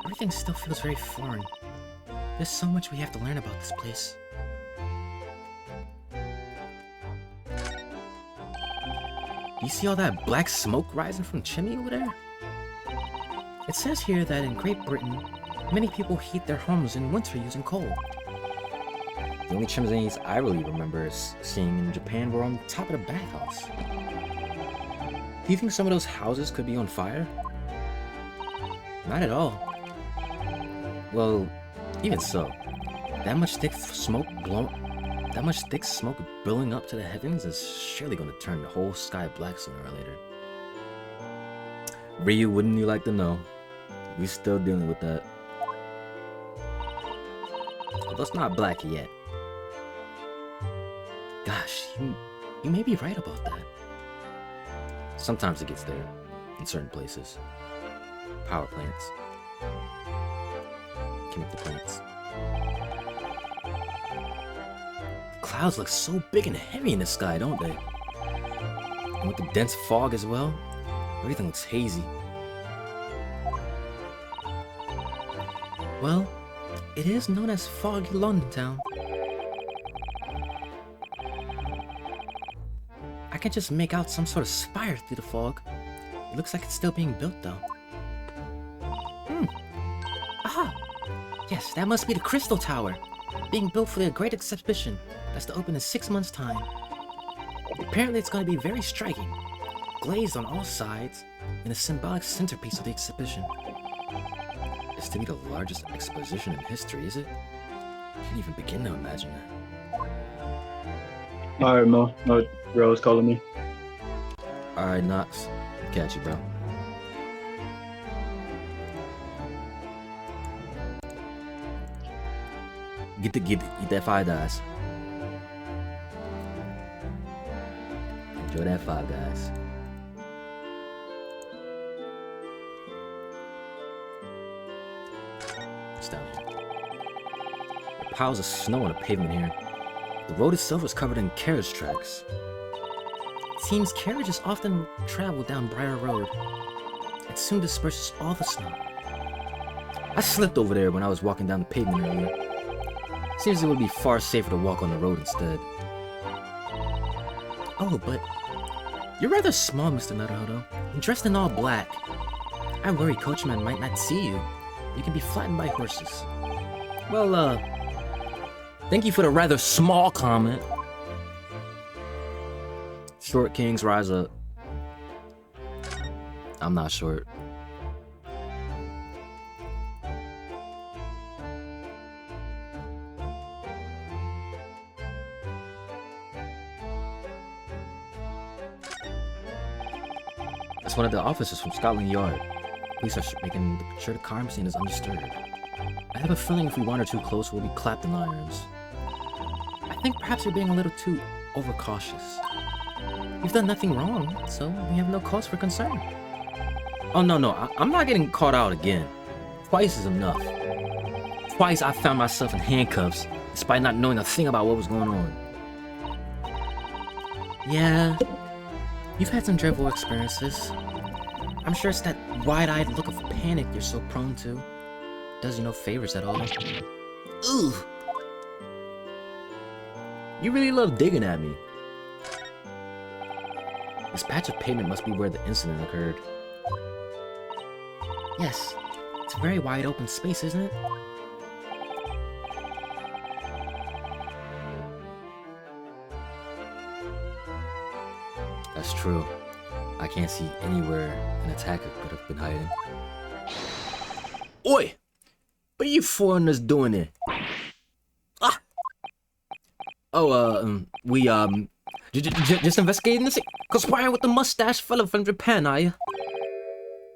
Everything still feels very foreign. There's so much we have to learn about this place. You see all that black smoke rising from the chimney over there? It says here that in Great Britain, many people heat their homes in winter using coal. The only chimneys I really remember seeing in Japan were on top of the bathhouse. Do you think some of those houses could be on fire? Not at all. Well, even so, that much thick smoke That much thick smoke billowing up to the heavens is surely gonna turn the whole sky black sooner or later. Ryu, wouldn't you like to know? We still dealing with that. Although it's not black yet. Gosh, you may be right about that. Sometimes it gets there, in certain places. Power plants. Chemical plants. Clouds look so big and heavy in the sky, don't they? And with the dense fog as well, everything looks hazy. Well, it is known as Foggy London Town. I can just make out some sort of spire through the fog. It looks like it's still being built though. Aha! Yes, that must be the Crystal Tower, being built for the Great Exhibition that's to open in 6 months' time. Apparently it's going to be very striking, glazed on all sides, and a symbolic centerpiece of the exhibition. It's to be the largest exposition in history, is it? I can't even begin to imagine that. Alright, Mo. No, bro is calling me. Alright, Knox. Catch you, bro. Eat that $5. Enjoy that $5. It's down here. There are piles of snow on the pavement here. The road itself is covered in carriage tracks. It seems carriages often travel down Briar Road. It soon disperses all the snow. I slipped over there when I was walking down the pavement earlier. Seems it would be far safer to walk on the road instead. Oh, but you're rather small, Mr. Naruhodo, and dressed in all black. I worry Coachman might not see you. You can be flattened by horses. Well, thank you for the rather small comment. Short kings rise up. I'm not short. It's one of the officers from Scotland Yard. Police are making sure the crime scene is undisturbed. I have a feeling if we wander too close, we'll be clapped in irons. I think perhaps you're being a little too overcautious. You've done nothing wrong, so we have no cause for concern. Oh, no, I'm not getting caught out again. Twice is enough. Twice I found myself in handcuffs, despite not knowing a thing about what was going on. Yeah, you've had some dreadful experiences. I'm sure it's that wide-eyed look of panic you're so prone to. Does you no favors at all. Ooh! You really love digging at me. This patch of pavement must be where the incident occurred. Yes, it's a very wide open space, isn't it? That's true. I can't see anywhere an attacker could have been hiding. Oi! What are you foreigners doing here? Ah! Oh, just investigating this. Conspiring with the mustache fellow from Japan, are you?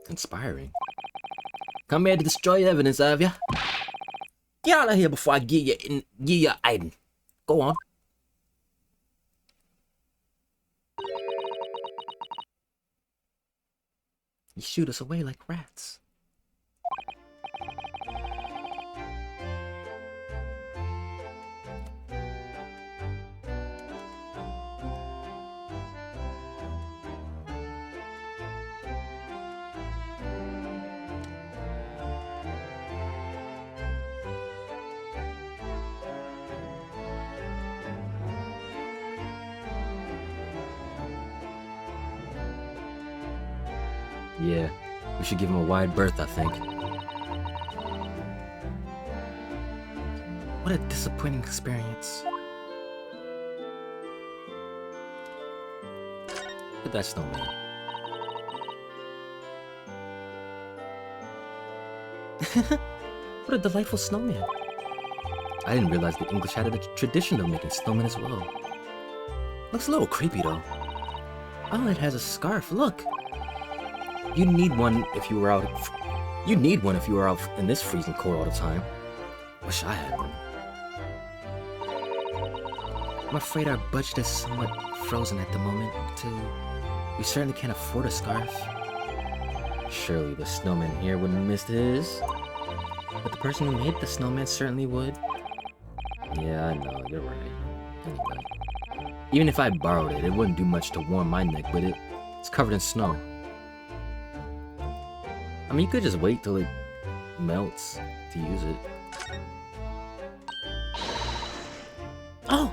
Conspiring? Come here to destroy evidence, have ya? Get out of here before I give you item. Go on. You shoot us away like rats. Yeah, we should give him a wide berth, I think. What a disappointing experience. Look at that snowman. What a delightful snowman. I didn't realize the English had a tradition of making snowmen as well. Looks a little creepy though. Oh, it has a scarf, look! You'd need one if you were out... You'd need one if you were out in this freezing cold all the time. Wish I had one. I'm afraid our budget is somewhat frozen at the moment, too. We certainly can't afford a scarf. Surely the snowman here wouldn't miss his. But the person who made the snowman certainly would. Yeah, I know, you're right. Anyway, even if I borrowed it, it wouldn't do much to warm my neck, but it's covered in snow. I mean, you could just wait till it melts to use it. Oh,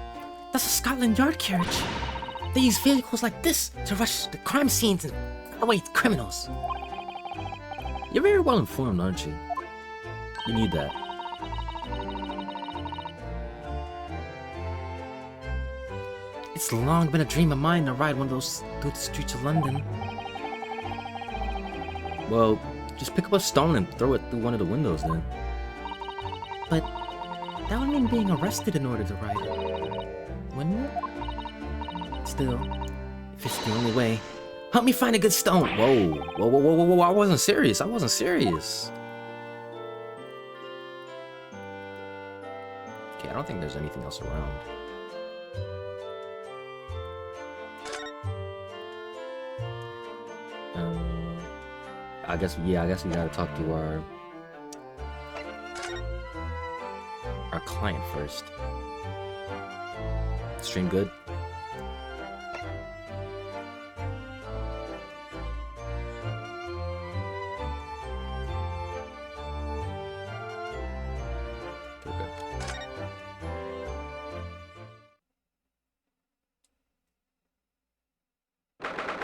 that's a Scotland Yard carriage. They use vehicles like this to rush the crime scenes and away criminals. You're very well informed, aren't you? You need that. It's long been a dream of mine to ride one of those through the streets of London. Well, just pick up a stone and throw it through one of the windows then. But that would mean being arrested in order to ride it, wouldn't it? Still, if it's the only way, help me find a good stone. Whoa, whoa, whoa, whoa, whoa, whoa, I wasn't serious. I wasn't serious. Okay, I don't think there's anything else around. I guess we gotta talk to our client first. Stream good?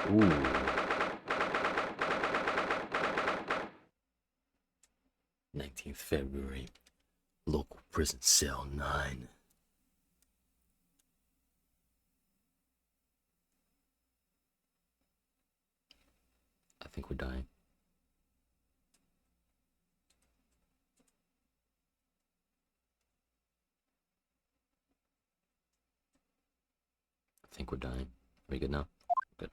Ooh. 19th February, local prison cell 9. I think we're dying. I think we're dying. Are we good now? Good.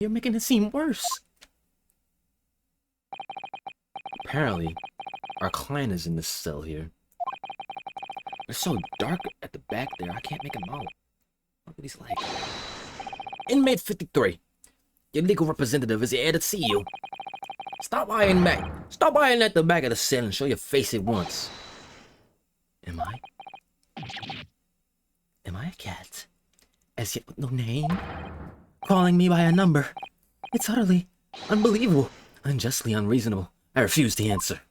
You're making it seem worse. Apparently, our client is in this cell here. It's so dark at the back there, I can't make him out. What are these like? Inmate 53. Your legal representative is here to see you. Stop by at the back of the cell and show your face at once. Am I a cat? As yet with no name? Calling me by a number. It's utterly unbelievable, unjustly unreasonable. I refuse to answer.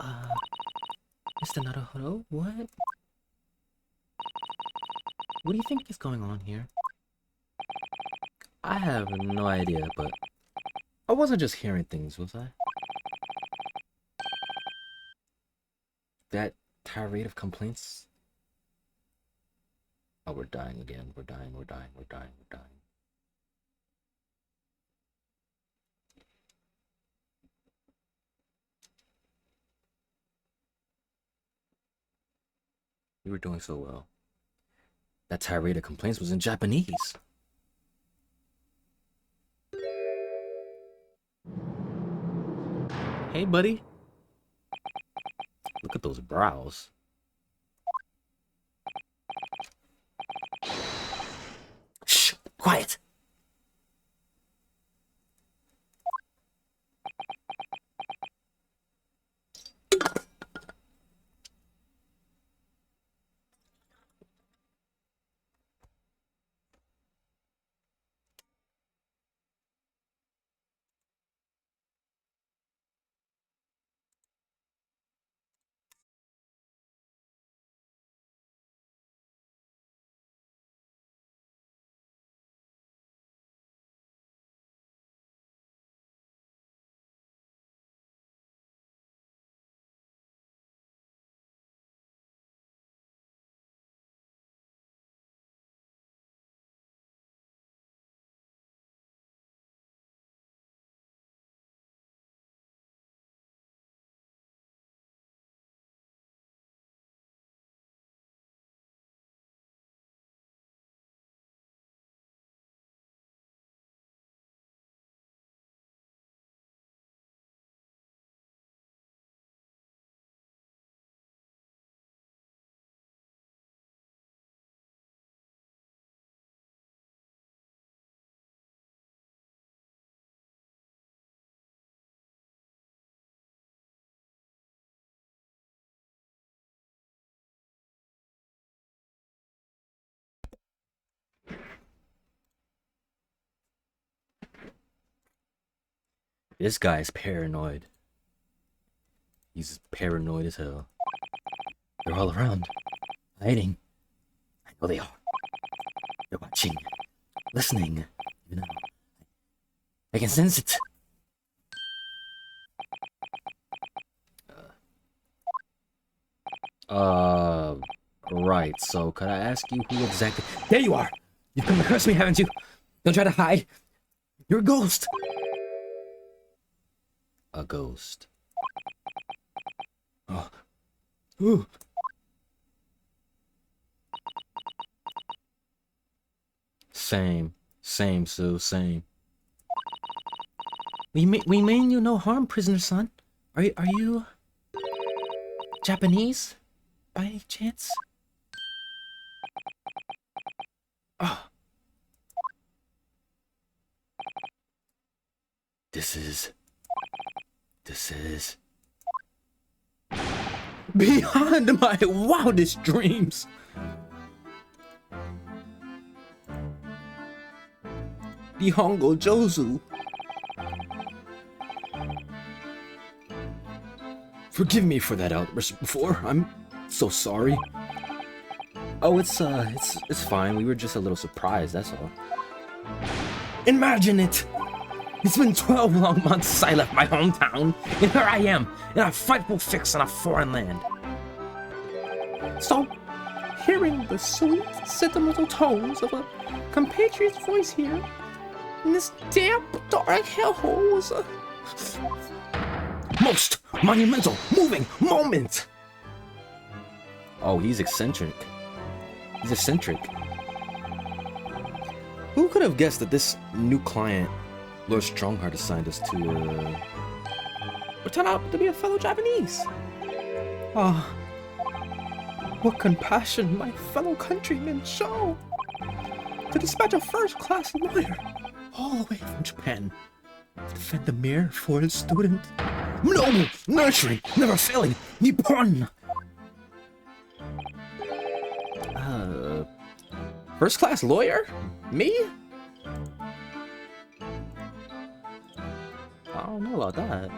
Mr. Naruhodo, what? What do you think is going on here? I have no idea, but I wasn't just hearing things, was I? That tirade of complaints? Oh, we're dying again. We're dying. We were doing so well. That tirade of complaints was in Japanese. Hey, buddy. Look at those brows. Shh! Quiet! This guy's paranoid. He's paranoid as hell. They're all around, hiding. I know they are. They're watching, listening. Even now, I can sense it. Right. So, could I ask you who exactly? There you are. You've come to curse me, haven't you? Don't try to hide. You're a ghost. A ghost. Oh. Ooh. Same, Sue, same. We mean you no harm, prisoner son. Are you Japanese, by any chance? Oh. This is beyond my wildest dreams. Nihongo Jozu. Forgive me for that outburst before. I'm so sorry. Oh, it's fine. We were just a little surprised, that's all. Imagine it! It's been 12 long months since I left my hometown, and here I am, in a frightful fix in a foreign land. So, hearing the sweet, sentimental tones of a compatriot's voice here, in this damp, dark hellhole was a most monumental, moving moment! Oh, he's eccentric. He's eccentric. Who could have guessed that this new client Lord Strongheart assigned us to, would turn out to be a fellow Japanese? Ah, what compassion my fellow countrymen show! To dispatch a first-class lawyer all the way from Japan to defend a mere foreign student. Noble, nurturing, never failing, Nippon! First-class lawyer? Me? I don't know about that.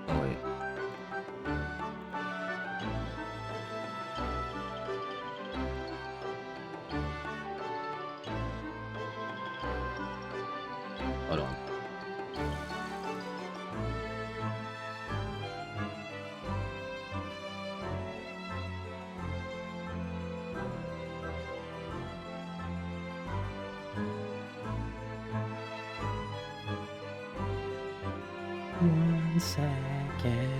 Oh, wait. Hold on. One second.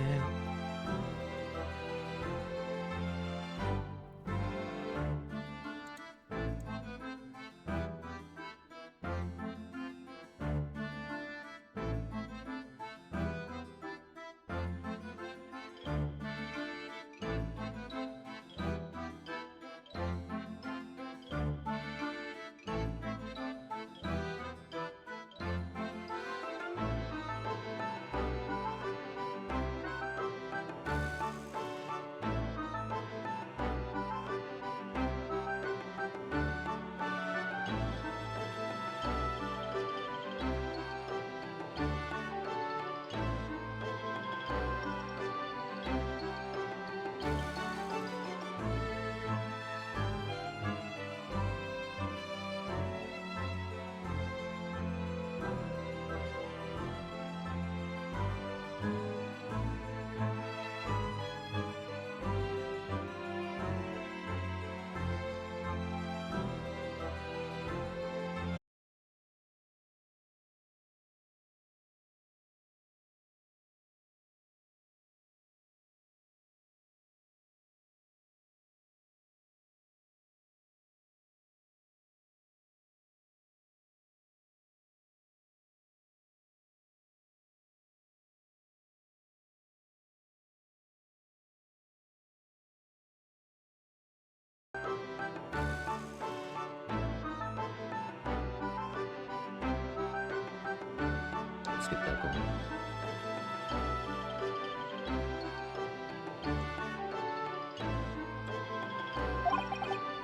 Let's get that going.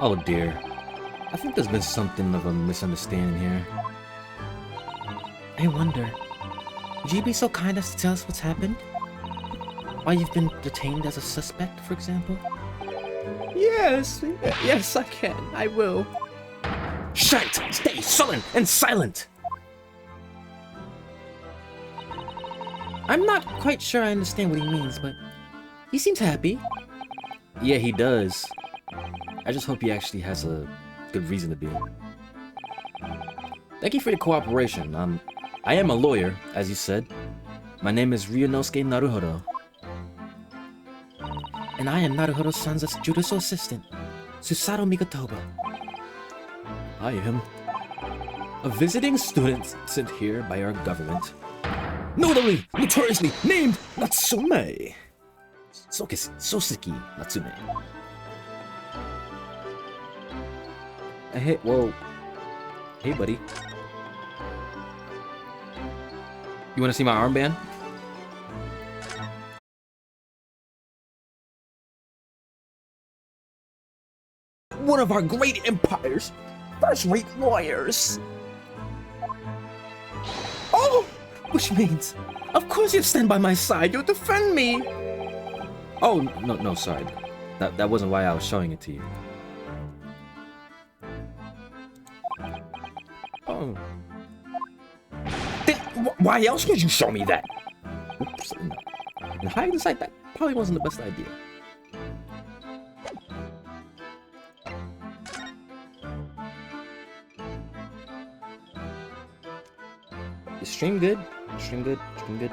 Oh dear. I think there's been something of a misunderstanding here. I wonder, would you be so kind as to tell us what's happened? Why you've been detained as a suspect, for example? Yes, yes, I can. I will. Shite! Stay sullen and silent! I'm not quite sure I understand what he means, but he seems happy. Yeah, he does. I just hope he actually has a good reason to be. Thank you for your cooperation. I am a lawyer, as you said. My name is Ryunosuke Naruhodo. And I am Naruhodo-san's judicial assistant, Susato Mikotoba. I am a visiting student sent here by our government. Notoriously named Natsume! Soseki Natsume. Hey, whoa. Hey, buddy. You wanna see my armband? One of our great empire's first-rate lawyers. Oh! Which means, of course you'd stand by my side. You'll defend me. Oh, no, sorry. That wasn't why I was showing it to you. Oh. Then why else would you show me that? Oops. In hindsight, that probably wasn't the best idea. Stream good? Stream good? Stream good?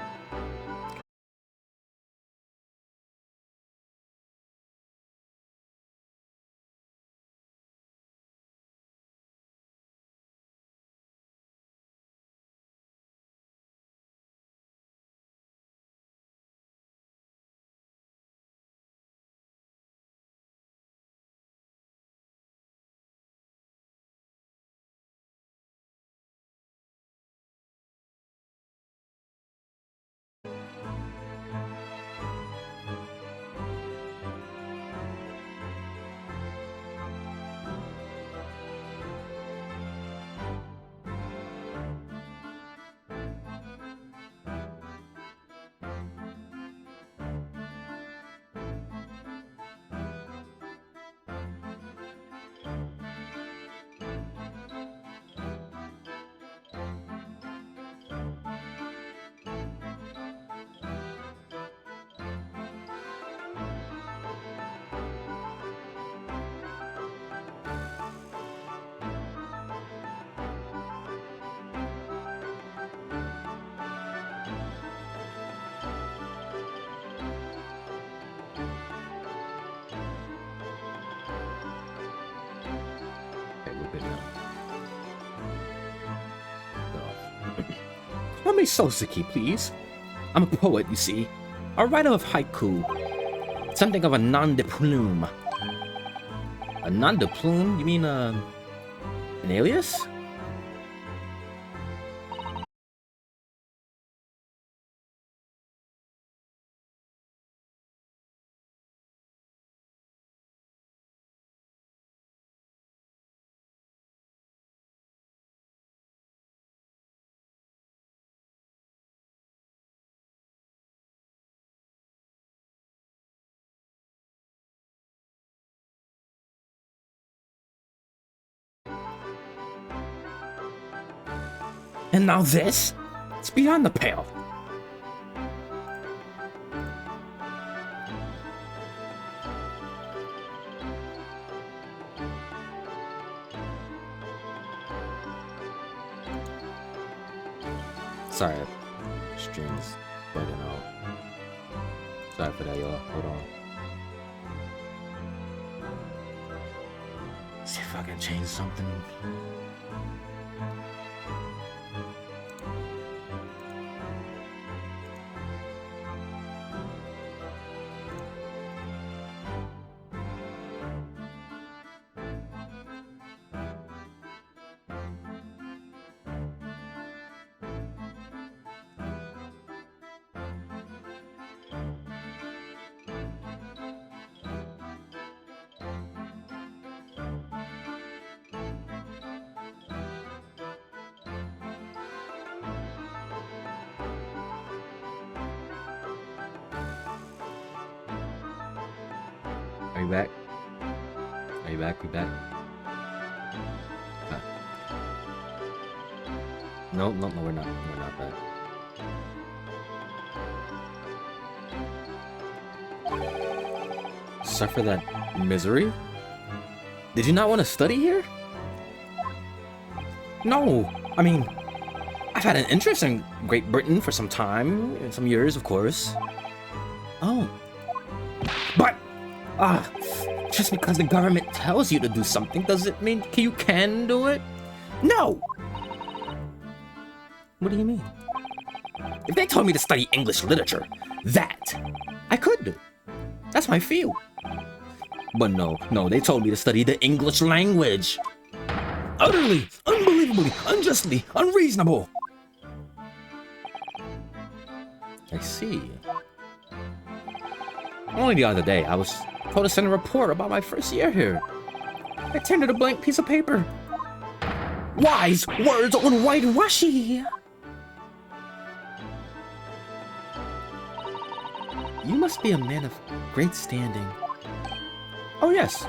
Okay, we're good now. Call me Soseki, please. I'm a poet, you see. A writer of haiku. Something of a nom de plume. A nom de plume? You mean, an alias? And now this? It's beyond the pale. Sorry, stream's bugging out. Sorry for that, y'all. Hold on. See if I can change something. Are you back? Are you back? We back? Okay. No, we're not. We're not back. Suffer that misery? Did you not want to study here? No, I mean, I've had an interest in Great Britain for some time, some years, of course. Oh. But, just because the government tells you to do something, does it mean you can do it? No! What do you mean? If they told me to study English literature, that I could do. That's my field. But no, they told me to study the English language. Utterly, unbelievably, unjustly, unreasonable. I see. Only the other day, I was told to send a report about my first year here. I tendered a blank piece of paper. Wise words on whitewashing. You must be a man of great standing. Oh yes,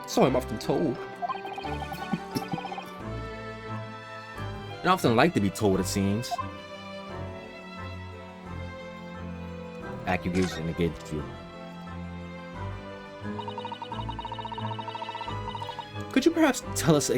so I'm often told. I often like to be told, it seems. Accusation against you. Could you perhaps tell us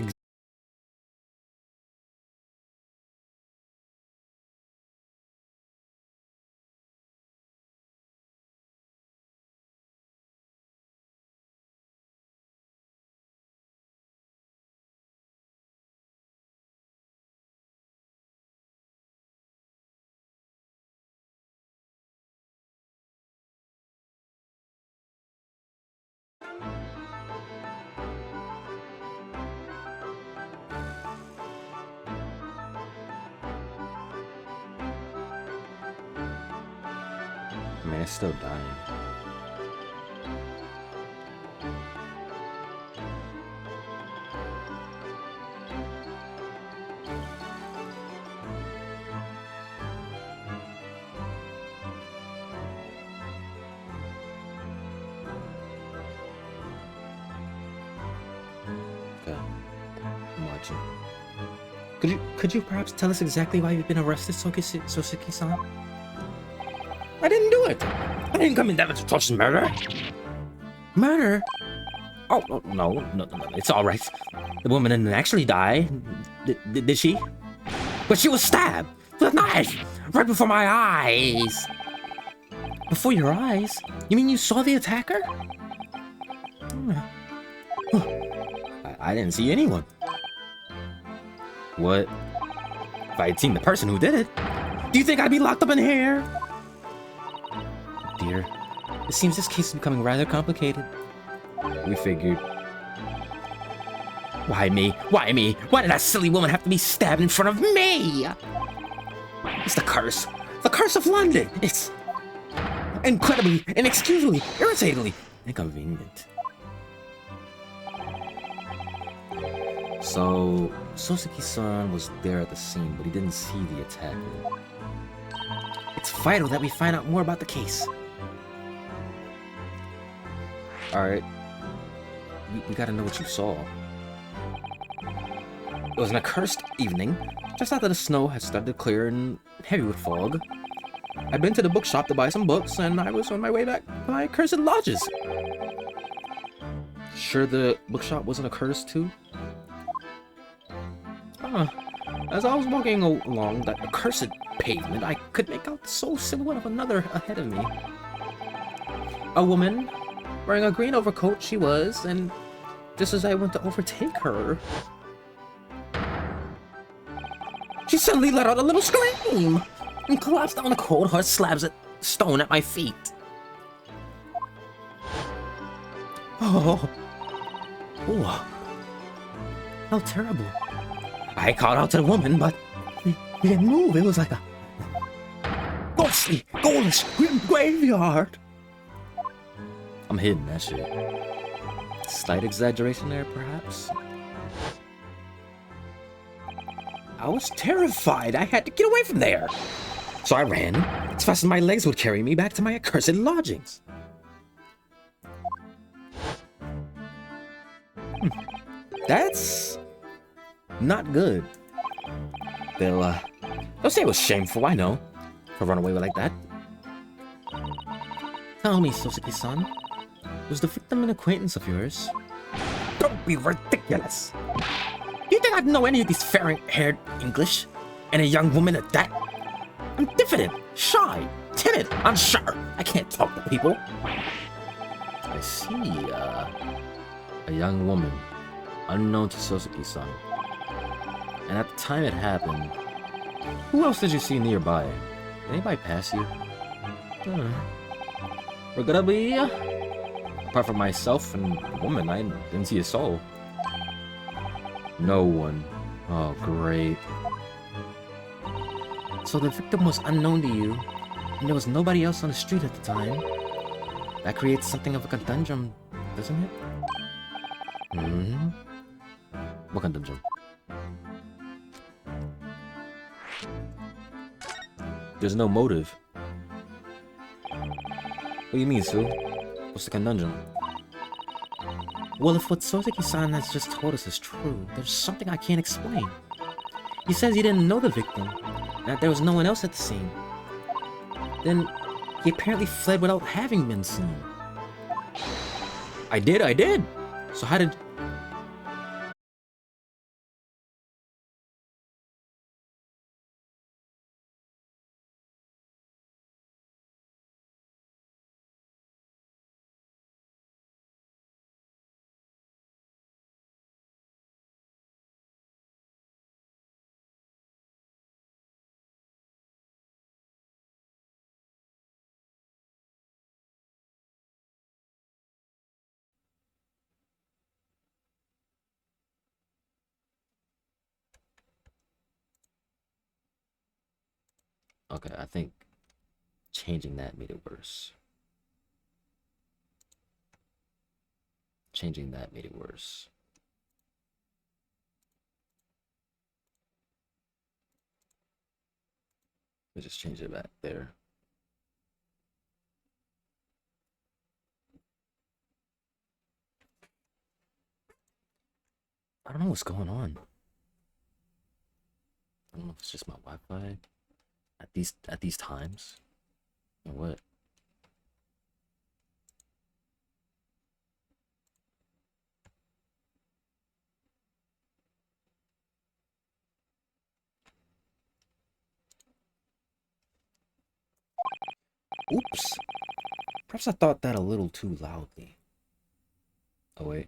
Man, it's still dying. Okay, I'm watching. Could you perhaps tell us exactly why you've been arrested, Soseki-san? I didn't do it. I didn't come in there to touch murder. Murder? Oh, no. It's all right. The woman didn't actually die, did she? But she was stabbed with a knife right before my eyes. Before your eyes? You mean you saw the attacker? I didn't see anyone. What? If I had seen the person who did it, do you think I'd be locked up in here? Dear, it seems this case is becoming rather complicated. We figured. Why me? Why me? Why did that silly woman have to be stabbed in front of me? It's the curse. The curse of London. It's incredibly, inexcusably, irritatingly inconvenient. So, Soseki-san was there at the scene, but he didn't see the attacker. It's vital that we find out more about the case. Alright. We gotta know what you saw. It was an accursed evening, just after the snow had started to clear and heavy with fog. I'd been to the bookshop to buy some books, and I was on my way back to my accursed lodges. Sure the bookshop wasn't accursed too? As I was walking along that accursed pavement, I could make out the sole silhouette of another ahead of me. A woman, wearing a green overcoat she was, and just as I went to overtake her, she suddenly let out a little scream and collapsed on the cold hard slabs of stone at my feet. Oh, how terrible. I called out to the woman, but he didn't move. It was like a ghostly, ghoulish graveyard. I'm hidden that shit. Slight exaggeration there, perhaps? I was terrified. I had to get away from there. So I ran as fast as my legs would carry me back to my accursed lodgings. That's not good. They'll say it was shameful, I know, to run away like that. Tell me, Soseki-san, was the victim an acquaintance of yours? Don't be ridiculous! Do you think I'd know any of these fair-haired English? And a young woman at that? I'm diffident, shy, timid, unsure. I can't talk to people. I see, a young woman, unknown to Soseki-san. And at the time it happened, who else did you see nearby? Did anybody pass you? We're gonna be... apart from myself and the woman, I didn't see a soul. No one. Oh, great. So the victim was unknown to you, and there was nobody else on the street at the time. That creates something of a conundrum, doesn't it? Hmm? What conundrum? There's no motive. What do you mean, Sue? What's the conundrum? Well, if what Soseki-san has just told us is true, there's something I can't explain. He says he didn't know the victim, and that there was no one else at the scene. Then, he apparently fled without having been seen. I did! So how did... Okay, I think changing that made it worse. Changing that made it worse. Let's just change it back there. I don't know what's going on. I don't know if it's just my Wi-Fi at these times or what. Oops. Perhaps I thought that a little too loudly. Oh wait.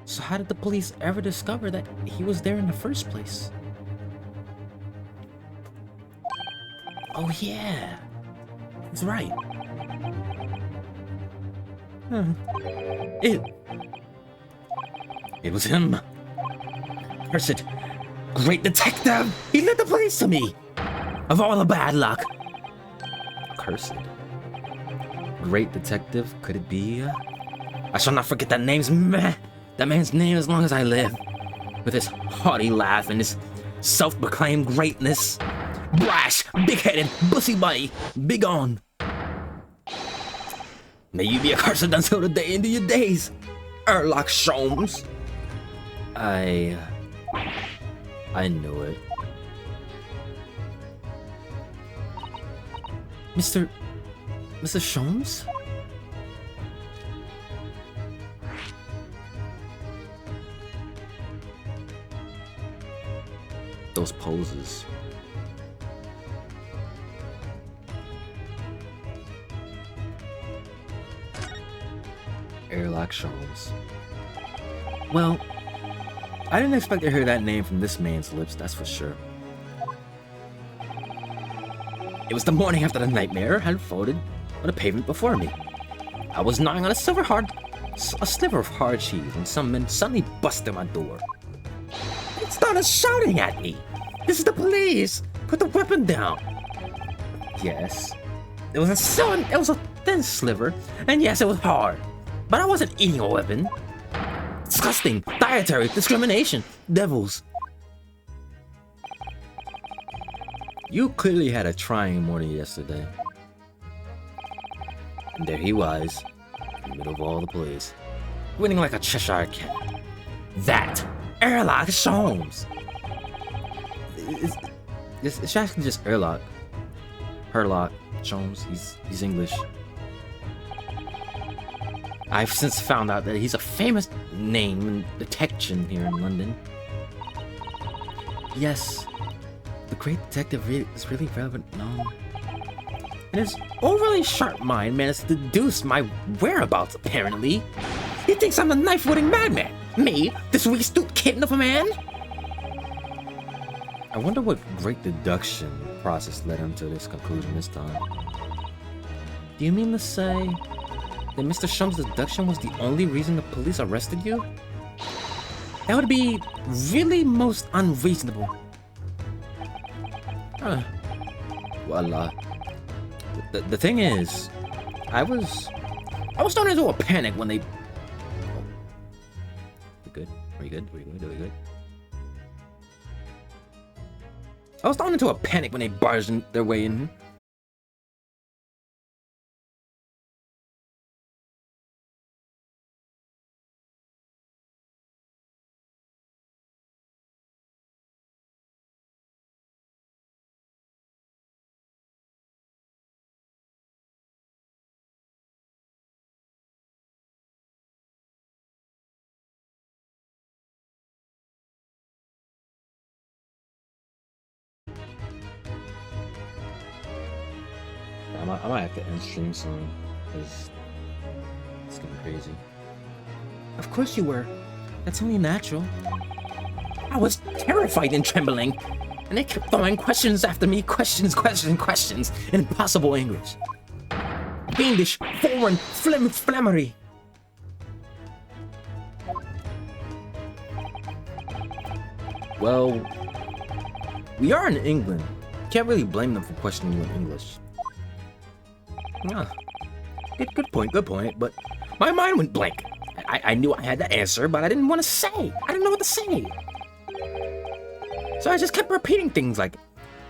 So how did the police ever discover that he was there in the first place? Oh yeah, that's right. It was him. Cursed, great detective. He led the police to me. Of all the bad luck. Cursed, great detective. Could it be? I shall not forget that name's meh. That man's name as long as I live. With his haughty laugh and his self-proclaimed greatness. Brash, big-headed, bussy-buddy, begone. May you be accursed until the day end of your days, Erlock Sholmes. I knew it. Mr. Sholmes? Those poses. Erlock Sholmes. Well, I didn't expect to hear that name from this man's lips, that's for sure. It was the morning after the nightmare had unfolded on the pavement before me. I was gnawing on a silver a sliver of hard cheese when some men suddenly busted my door. They started shouting at me. This is the police! Put the weapon down! Yes. It was a thin sliver, and yes, it was hard. But I wasn't eating a weapon. Disgusting. Dietary discrimination. Devils. You clearly had a trying morning yesterday. And there he was, in the middle of all the police, winning like a Cheshire cat. That Airlock Sholmes. It's actually just Airlock. Herlock Sholmes. He's English. I've since found out that he's a famous name in detection here in London. Yes, the great detective is really relevant known. And his overly sharp mind managed to deduce my whereabouts, apparently. He thinks I'm a knife-wielding madman. Me, this wee stooped kitten of a man? I wonder what great deduction process led him to this conclusion this time. Do you mean to say that Mr. Shum's deduction was the only reason the police arrested you? That would be really most unreasonable. Well, the thing is, I was thrown into a panic when they... Oh. You good? Are you good? Are you good? Are you good? I was thrown into a panic when they barged their way in. I might have to end stream soon, because it's getting crazy. Of course you were. That's only natural. I was terrified and trembling, and they kept throwing questions after me. Questions in impossible English. Fiendish, foreign, flammery. Well, we are in England. Can't really blame them for questioning you in English. Ah, good point, but my mind went blank. I knew I had the answer, but I didn't want to say. I didn't know what to say. So I just kept repeating things like,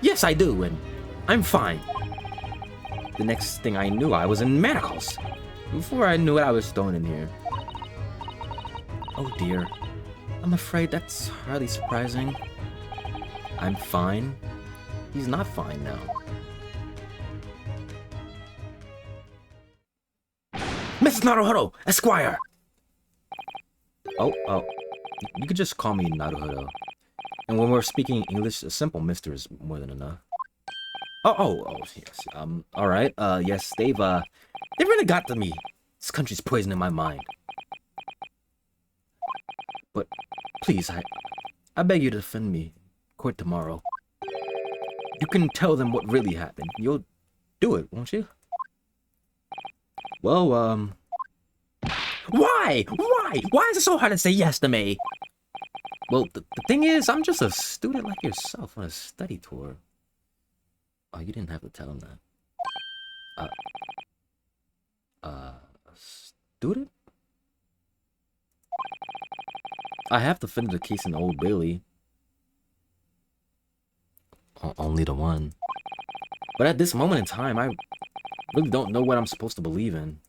yes, I do, and I'm fine. The next thing I knew, I was in manacles. Before I knew it, I was thrown in here. Oh dear. I'm afraid that's hardly surprising. I'm fine. He's not fine now. Mrs. Naruhodo, Esquire! Oh, you could just call me Naruhodo. And when we're speaking English, a simple mister is more than enough. Oh, yes. Alright, yes, they've really got to me. This country's poisoning my mind. But, please, I beg you to defend me. Court tomorrow. You can tell them what really happened. You'll do it, won't you? Well, Why? Why is it so hard to say yes to me? Well, the thing is, I'm just a student like yourself on a study tour. Oh, you didn't have to tell him that. A student? I have defended the case in Old Bailey. Only the one. But at this moment in time, I really don't know what I'm supposed to believe in.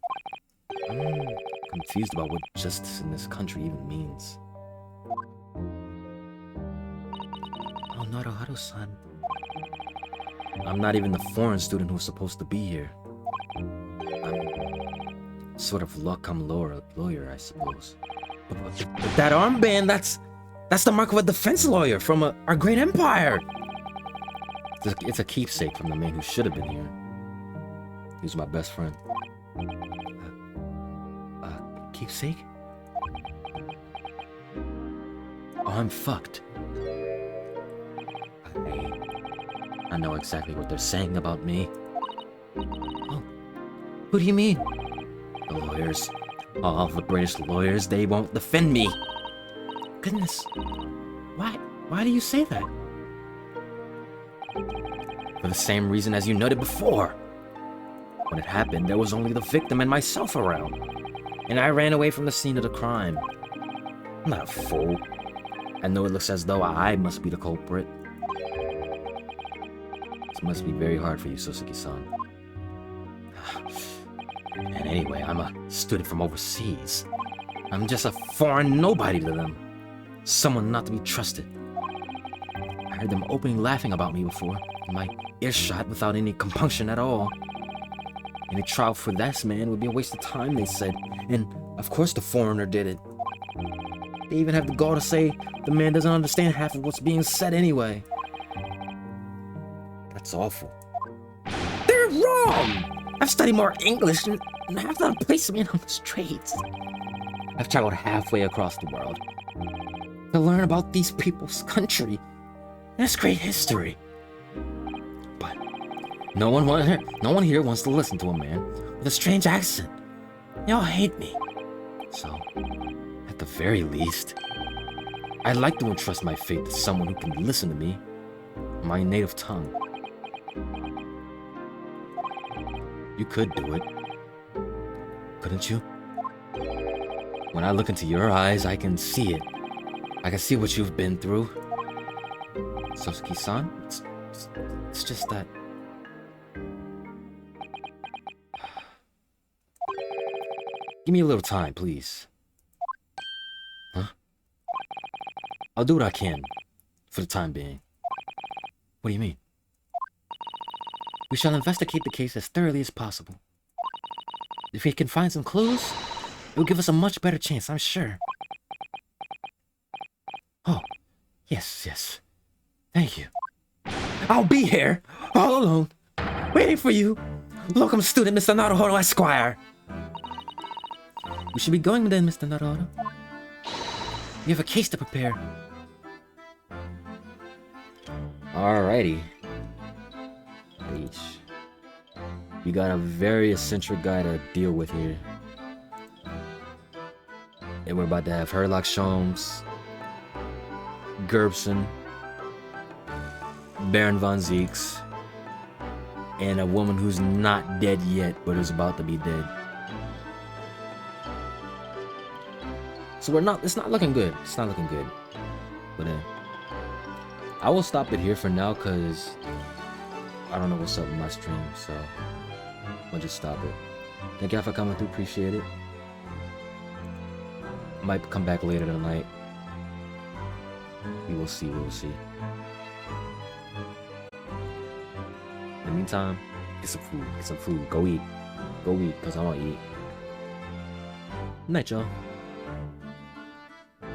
I'm confused about what justice in this country even means. Oh, Naruhodo-san. I'm not even the foreign student who's supposed to be here. I'm sort of law-cum lawyer, I suppose. But that armband, that's the mark of a defense lawyer from our great empire. It's a keepsake from the man who should have been here. He was my best friend. Keepsake? Oh, I'm fucked. I know exactly what they're saying about me. Oh, who do you mean? The lawyers. All the British lawyers, they won't defend me. Goodness. Why do you say that? For the same reason as you noted before. When it happened, there was only the victim and myself around. And I ran away from the scene of the crime. I'm not a fool. I know it looks as though I must be the culprit. This must be very hard for you, Soseki-san. And anyway, I'm a student from overseas. I'm just a foreign nobody to them. Someone not to be trusted. I heard them openly laughing about me before, in my earshot without any compunction at all. Any trial for this man would be a waste of time, they said. And, of course, the foreigner did it. They even have the gall to say the man doesn't understand half of what's being said anyway. That's awful. They're wrong! I've studied more English and half them place me on the streets. I've traveled halfway across the world to learn about these people's country and its great history. But no one here wants to listen to a man with a strange accent. They all hate me. So, at the very least, I'd like to entrust my fate to someone who can listen to me in my native tongue. You could do it, couldn't you? When I look into your eyes, I can see it. I can see what you've been through. Soseki-san, it's just that... Give me a little time, please. Huh? I'll do what I can, for the time being. What do you mean? We shall investigate the case as thoroughly as possible. If we can find some clues, it will give us a much better chance, I'm sure. Oh, yes. Thank you. I'll be here, all alone, waiting for you, locum student Mr. Naruhodo Esquire. We should be going then, Mr. Naruhodo. We have a case to prepare. Alrighty. H. You got a very eccentric guy to deal with here. And we're about to have Herlock Sholmes, Gerbson, Baron von Zeeks, and a woman who's not dead yet, but is about to be dead. So it's not looking good. It's not looking good. But I will stop it here for now, because I don't know what's up with my stream, so I'll just stop it. Thank y'all for coming through, appreciate it. Might come back later tonight. We will see. In the meantime, get some food. Go eat, because I want to eat. Night, y'all.